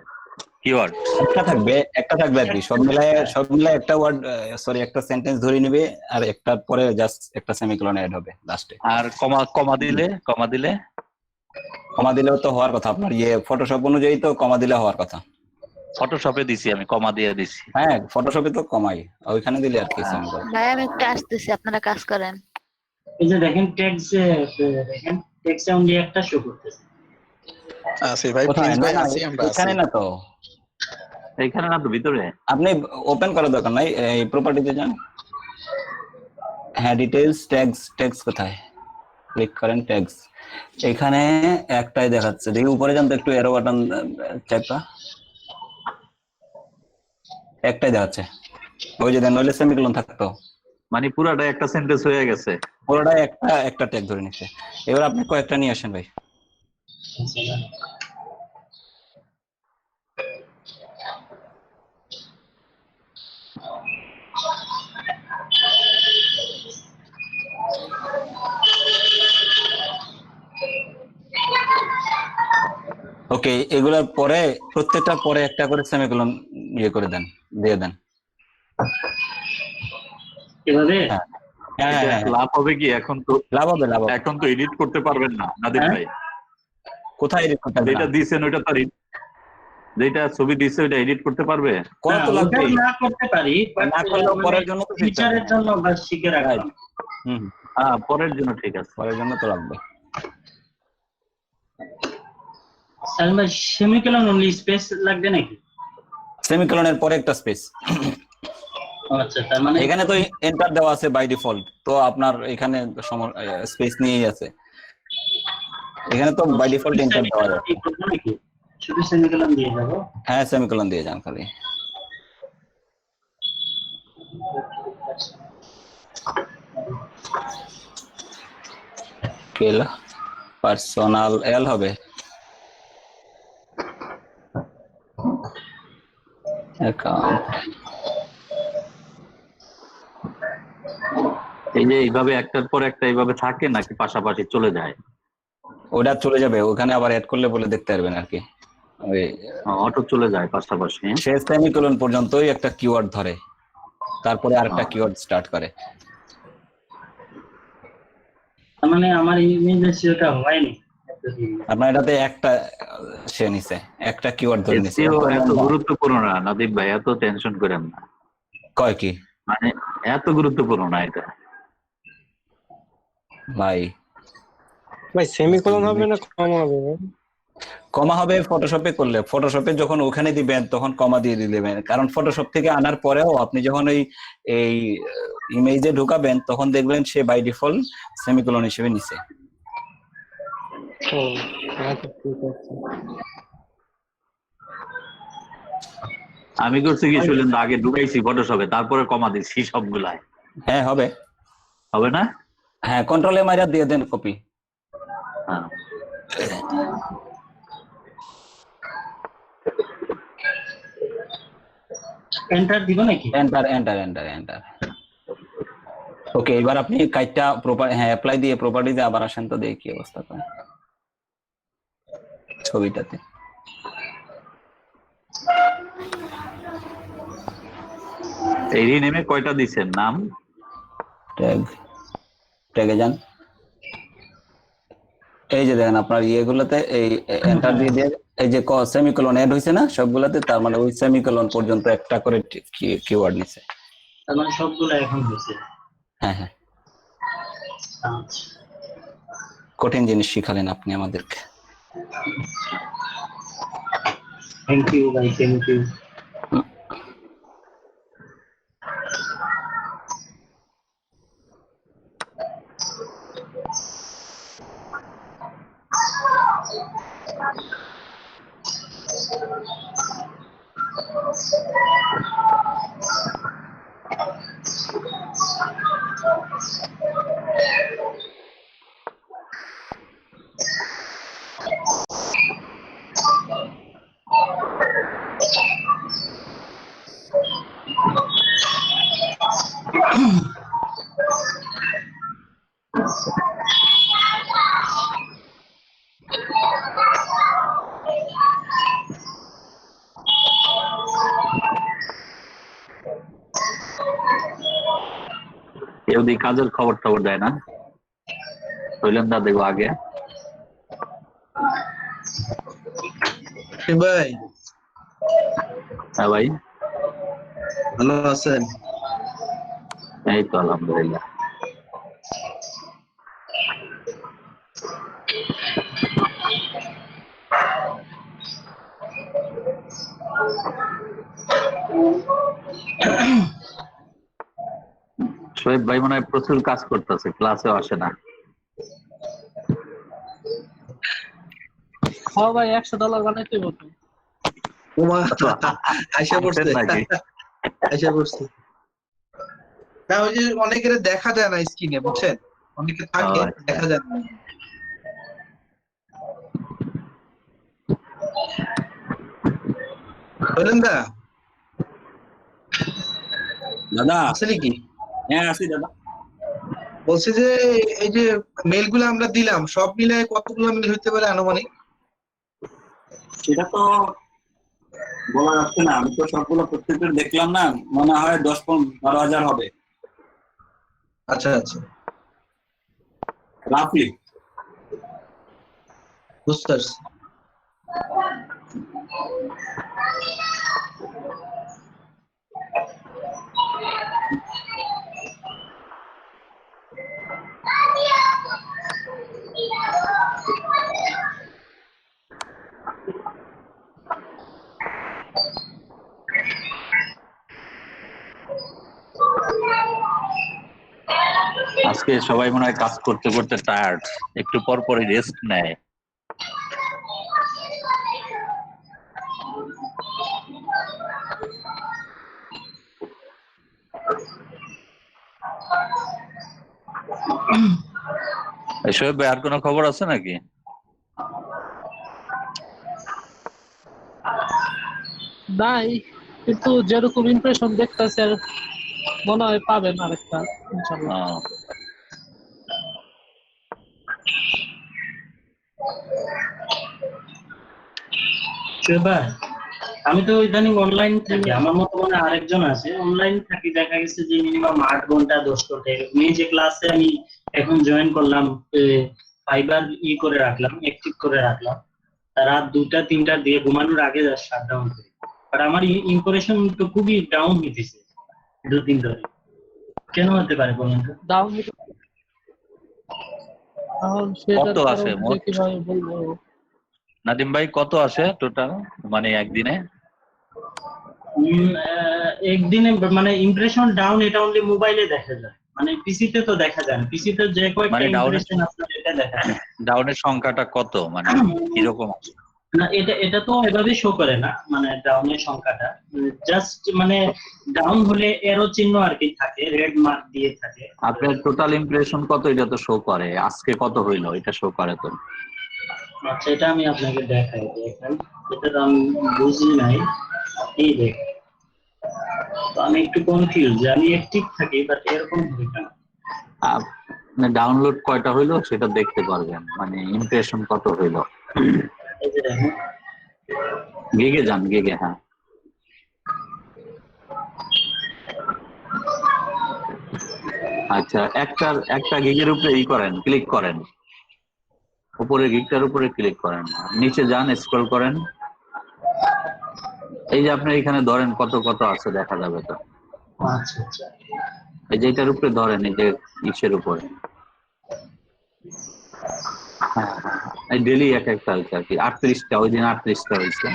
কিওয়ার্ড? একটা থাকবে আর কি, সব মিলায় একটা ওয়ার্ড, সরি একটা সেন্টেন্স ধরে নেবে, আর একটার পরে জাস্ট একটা সেমিকোলন অ্যাড হবে লাস্টে। আর কমা দিলেও তো হওয়ার কথা, আপনার ফটোশপ অনুযায়ী তো কমা দিলে হওয়ার কথা। ফটোশপে দিছি আমি, কমা দিয়ে দিছি। হ্যাঁ ফটোশপে তো কমাই, ওইখানে দিলে আর কি সেমিকোলন। ভাই আমি একটু আসতেছি, আপনারা কাজ করেন। এই যে দেখেন টেক্সট অনলি একটা শো করতেছে। আসি ভাই প্লিজ ভাই, আসি আমরা এখানে না তো, এইখানে না তো, ভিতরে আপনি ওপেন করার দরকার নাই, এই প্রপার্টিতে যান। হ্যাঁ ডিটেইলস ট্যাগস কোথায়, ক্লিক করেন ট্যাগস। এখানে একটাই দেখাচ্ছে, দেখি উপরে যান তো একটু, এরো বাটন চেপা, একটাই দেখাচ্ছে। ওই যে দেন, নইলে সেমিকোলন থাকতো। মানে পুরাটা একটা সেন্টেন্স হয়ে গেছে, পুরোটাই একটা ট্যাগ ধরে নিচ্ছে। এবার আপনি কয়েকটা নিয়ে আসেন ভাই। ওকে, এগুলার পরে প্রত্যেকটার পরে একটা করে সেমিকোলন করে দেন, দিয়ে দেন এভাবে। লাভ হবে কি? এখন তো লাভ হবে, এখন তো এডিট করতে পারবেন না নাদিম ভাই। কোথায় এডিট করতে যেটা দিছেন ওইটা তো, যেটা ছবি দিছে ওইটা এডিট করতে পারবে? করা তো লাগবে, না করতে পারি, না করলেও পরের জন্য তো ফিচারের জন্য বাস শিখে রাখলাম। হ্যাঁ পরের জন্য ঠিক আছে, পরের জন্য তো লাগবে। সালমান ভাই সেমিকোলন অনলি স্পেস লাগবে নাকি? সেমিকোলনের পরে একটা স্পেস। আচ্ছা তার মানে এখানে তো এন্টার দেওয়া আছে বাই ডিফল্ট, তো আপনার এখানে স্পেস নিয়েই আছে। এখানে তো বাই ডিফল্ট এন্টার দেওয়া আছে। শুধু সেমিকোলন দিয়ে যাব? হ্যাঁ সেমিকোলন দিয়ে যান খালি। কেলা পার্সোনাল এল হবে, অ্যাকাউন্ট। এই যে এইভাবে একটার পর একটা এইভাবে থাকে নাকি পাশাপাশি চলে যায়? ওটা চলে যাবে, ওখানে আবার অ্যাড করলে বলে দেখতে পারবেন আর কি। ওই অটো চলে যায় পাশাপাশি। সে সেমিকোলন পর্যন্তই একটা কিওয়ার্ড ধরে, তারপরে আরেকটা কিওয়ার্ড স্টার্ট করে। তার মানে আমার ইমেজ এসিওটা হয়নি। আপনার এটাতে একটা সে নিছে, একটা কিওয়ার্ড ধরে নিছে। এসইও এত গুরুত্বপূর্ণ না নাদিম ভাই, এত টেনশন করেন না। কয় কি মানে এত গুরুত্বপূর্ণ না এটা ভাই। সেমিকোলন হবে না কমা হবে? কমা হবে ফটোশপে করলে। ফটোশপে যখন ওখানে দিবেন তখন কমা দিয়ে দিবেন, কারণ ফটোশপ থেকে আনার পরেও আপনি যখন এই ইমেজে ঢুকাবেন তখন দেখবেন সে বাই ডিফল্ট সেমিকোলন হিসেবে নিছে। আমি করছি কি শুনলেন, আগে ঢুকাইছি ফটোশপে, তারপরে কমা দিচ্ছি সবগুলাই। হ্যাঁ হবে, হবে না? হ্যাঁ কন্ট্রোলে মাইরা দিয়ে দেন কপি। এন্টার দিব নাকি? Enter enter enter enter. Okay, এবার আপনি কাইটটা প্রপার অ্যাপ্লাই দিয়ে প্রপার্টিতে আবার আসেন তো, দেখি কি অবস্থা করে ছবিটাতে। এই রিনেমে কয়টা দিছেন নাম? ট্যাগে যান, এই যে দেখেন আপনার ইয়েগুলোতে এই এন্টার দিয়ে দিয়ে এই যে সেমিকোলন এড হইছে না সবগুলাতে, তার মানে ওই সেমিকোলন পর্যন্ত একটা করে কিওয়ার্ড নিছে। তার মানে সবগুলো এখন হয়েছে। হ্যাঁ হ্যাঁ, কঠিন জিনিস শিখালেন আপনি আমাদেরকে। থ্যাংক ইউ ভাই, থ্যাংক ইউ। কেউ দি কাজের খবর টবর দেয় না, হইলেন না দেখবো আগে। ভাই হ্যাঁ ভাই, ভালো আছেন? এই তো আলহামদুলিল্লাহ। শোয়েব ভাই মনে হয় প্রচুর কাজ করতেছে, ক্লাসেও আসে না। হ্যাঁ ভাই, $100 বানাইতে হতো। আইসা পড়ছে নাকি? আইসা পড়ছে না, ওই যে অনেকের দেখা যায় না স্ক্রিনে, বুঝছেন? অনেকে থাকে দেখা যায় না। বলেন দা দাদা আসলে কি? হ্যাঁ আছি দাদা। বলছি যে এই যে মেলগুলো আমরা দিলাম সব মিলায় কতগুলো মেল হইতে পারে আনুমানিক? সেটা তো বলা যাচ্ছে না, আমি তো সবগুলো প্রত্যেকটা দেখলাম না, মনে হয় 10-12 হাজার হবে। আচ্ছা আচ্ছা, রাফলি বুঝতে পারছি। আজকে সবাই মনে হয় কাজ করতে করতে টায়ার্ড, একটু পর পরই রেস্ট নেয়। শোয়েব ভাই, আর কোনো খবর আছে নাকি? নাই, কিন্তু যেরকম ইমপ্রেশন দেখতেছে আর মনে হয় পাবেন আরেকটা ইনশাআল্লাহ। এবার আমি তো ইদানিং অনলাইন থাকি, আমার মতো মনে হয় আরেকজন আছে অনলাইন থাকি, দেখা গেছে যে মিনিমাম 8 ঘন্টা 10 ঘন্টা এরকম। এই যে ক্লাসে আমি এখন জয়েন করলাম, ফাইবার করে রাখলাম, অ্যাক্টিভ করে রাখলাম, রাত 2টা 3টা দিয়ে ঘুমানোর আগে শাটডাউন করি, আর আমার ইম্প্রেশন তো খুবই ডাউন হইতেছে 2-3 ধরে। কেন হতে পারে বলুন তো? ডাউন কত আসে মোট? কিভাবে বলবো? নাদিম ভাই কত আসে টোটাল মানে একদিনে? একদিনে মানে ইমপ্রেশন ডাউন, এটা অনলি মোবাইলে দেখা যায়, মানে পিসিতে তো দেখা যায় না। পিসিতে যে কয়টা মানে ইমপ্রেশন আছে এটা দেখা যায়। ডাউনের সংখ্যাটা কত মানে কিরকম আছে? না, এটা তো এভাবে শো করে না, মানে ডাউনের সংখ্যাটা জাস্ট মানে ডাউন হলে এরো চিহ্ন আর কি থাকে, রেড মার্ক দিয়ে থাকে। আপনার টোটাল ইমপ্রেশন কত এটা তো শো করে, আজকে কত হইলো এটা শো করে তো। আচ্ছা, এটা আমি আপনাকে দেখাই, দেখেন এটা তো আমি বুঝি নাই, এই দেখ তো আমি একটু কনফিউজ, আমি অ্যাক্টিভ থাকি বাট এরকম হয় কেন? আপনি ডাউনলোড কয়টা হইলো সেটা দেখতে পারবেন, মানে ইমপ্রেশন কত হইলো। এই যে দেখেন গিগে যান, গিগে, হ্যাঁ আচ্ছা, একটা গিগের উপরে করেন, ক্লিক করেন, উপরে গিগটার উপরে ক্লিক করেন, নিচে যান, স্ক্রল করেন, এই যে আপনি এখানে ধরেন কত কত আছে দেখা যাবে তো। আচ্ছা আচ্ছা, এই যে এটার উপরে ধরেন, এই যে ইসের উপরে, হ্যাঁ এই ডেলি এক একটা হয়েছে আর কি, 38টা, ওই দিন 38টা হয়েছে,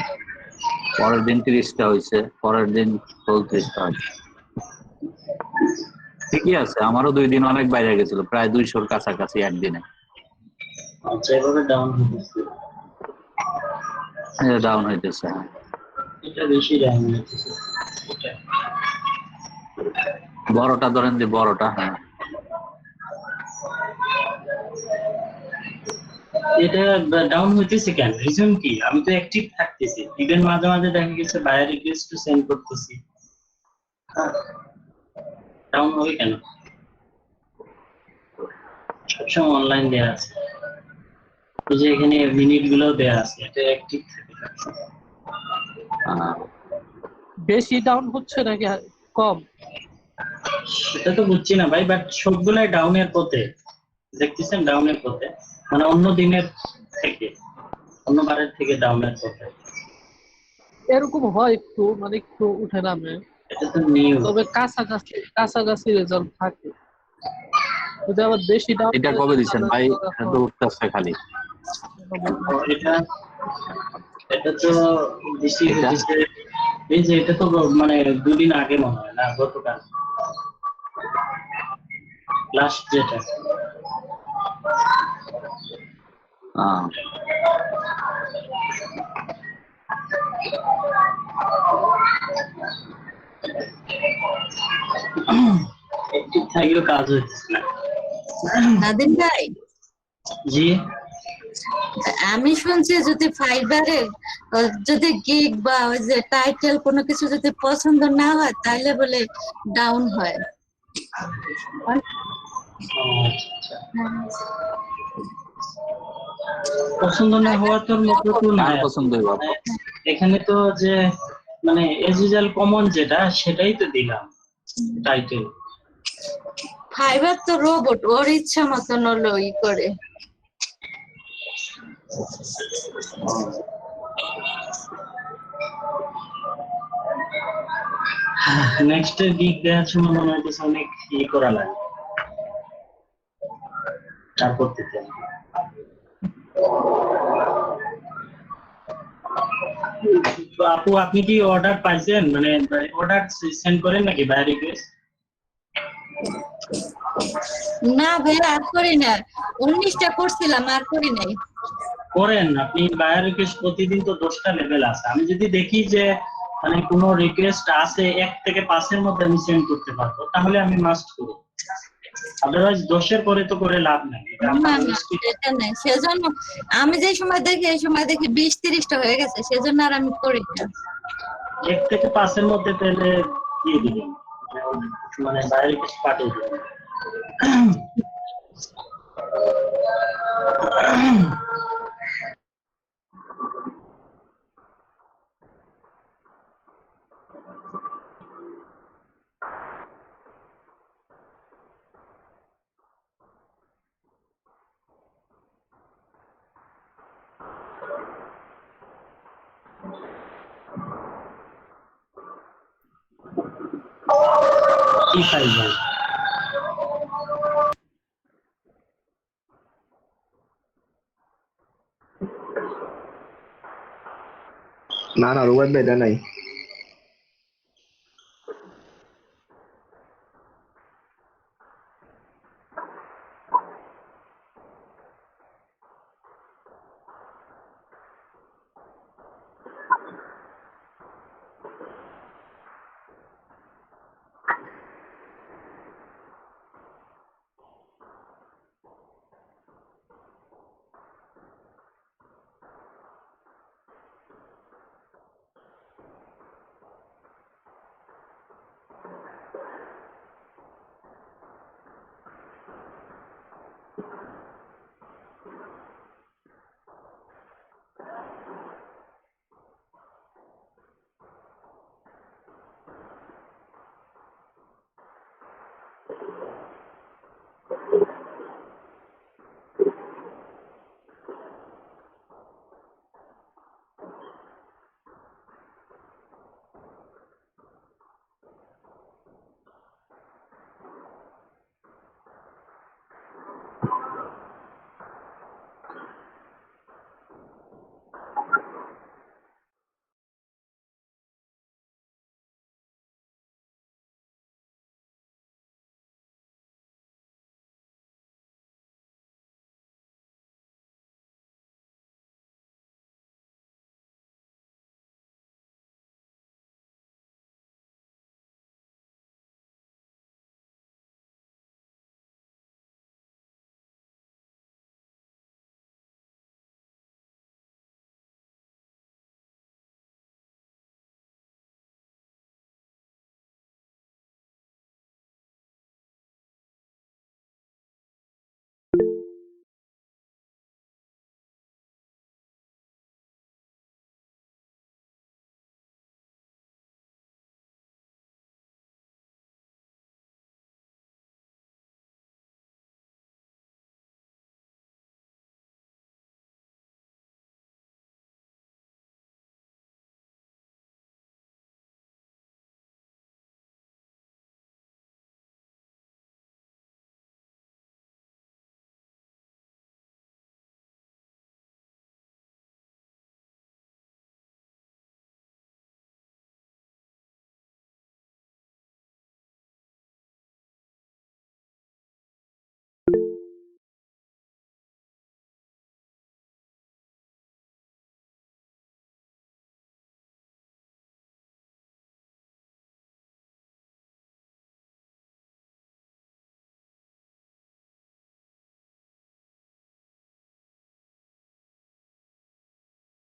পরের দিন 30টা হয়েছে, পরের দিন 34টা হয়েছে। ঠিকই আছে, আমারও 2 দিন অনেক বাইরে গেছিল, প্রায় 200-র কাছাকাছি একদিনে। আচ্ছা, এভাবে ডাউন হইতেছে, ডাউন হইতেছে, এটা বেশি ডাউন হইতেছে। বড়টা ধরেন, যে বড়টা, হ্যাঁ এটা ডাউন হইতেছে কেন, রিজন কি? আমি তো অ্যাক্টিভ থাকতেছি, ইভেন মাঝে মাঝে দেখা গেছে বায়ার রিকোয়েস্ট সেন্ড করতেছি, ডাউন হবে কেন? সবসময় অনলাইন দেয়া আছে, এই যে এখানে মিনিট গুলো দেয়া আছে, এটা অ্যাক্টিভ থাকে সবসময়। বেশি ডাউন হচ্ছে নাকি কম? সেটা তো বুঝছি না ভাই, বাট সবগুলাই ডাউনের পথে, দেখতেছেন ডাউনের পথে, মানে অন্য দিনের থেকে, অন্য বারের থেকে ডাউনের পথে। এরকম হয় একটু, মানে একটু উঠে নামে, এটা তো নিউ, তবে কাছাকাছি রেজাল্ট থাকে। যদি আবার বেশি ডাউন, এটা কবে দিচ্ছেন ভাই? এটা তো উঠতেছে খালি। এটা তো বেশি হচ্ছে, এই যে এটা তো মানে 2 দিন আগে মনে হয় না, গতকাল লাস্ট যেটা। একটু থাকলেও কাজ হচ্ছে না। নাদিম ভাই, জি, আমি শুনছি যদি ফাইবারে যদি গিগ বা ওই যে টাইটেল কোনো কিছু যদি পছন্দ না হয় তাহলে বলে ডাউন হয়। পছন্দ না হওয়ার তো মতলব না, পছন্দ এখানে তো যে মানে এজ ইউজুয়াল কমন যেটা সেটাই তো দিলাম টাইটেল। ফাইবার তো রোবট, ওর ইচ্ছা মতন হলো ই করে। নেক্সট গিগ দেওয়ার সময় মনে হচ্ছে অনেক ই করা লাগে, তারপর দিতে। আপু, আপনি কি অর্ডার পাইছেন, মানে অর্ডার সেন্ড করেন নাকি বায়ার রিকোয়েস্ট? না ভাই, আর করি না, 19টা করছিলাম, আর করি নাই। করেন আপনি বায়ার রিকোয়েস্ট, প্রতিদিন তো 10টা লেভেল আছে। আমি যদি দেখি যে মানে কোনো রিকোয়েস্ট আছে 1 থেকে 5-এর মধ্যে আমি সেন্ড করতে পারবো, তাহলে আমি মাস্ট করব, আদারওয়াইজ 10-এর পরে তো করে লাভ নাই। এটা নাই, সেজন্য আমি যে সময় দেখি এই সময় দেখি 20-30টা হয়ে গেছে, সেজন্য আর আমি করি না। 1 থেকে 5-এর মধ্যে পেলে দিয়ে দিবেন, মানে বায়ার রিকোয়েস্ট পাঠিয়ে দিবেন। কি ফাইল ভাই? না না রুবাদ ভাই এটা নাই।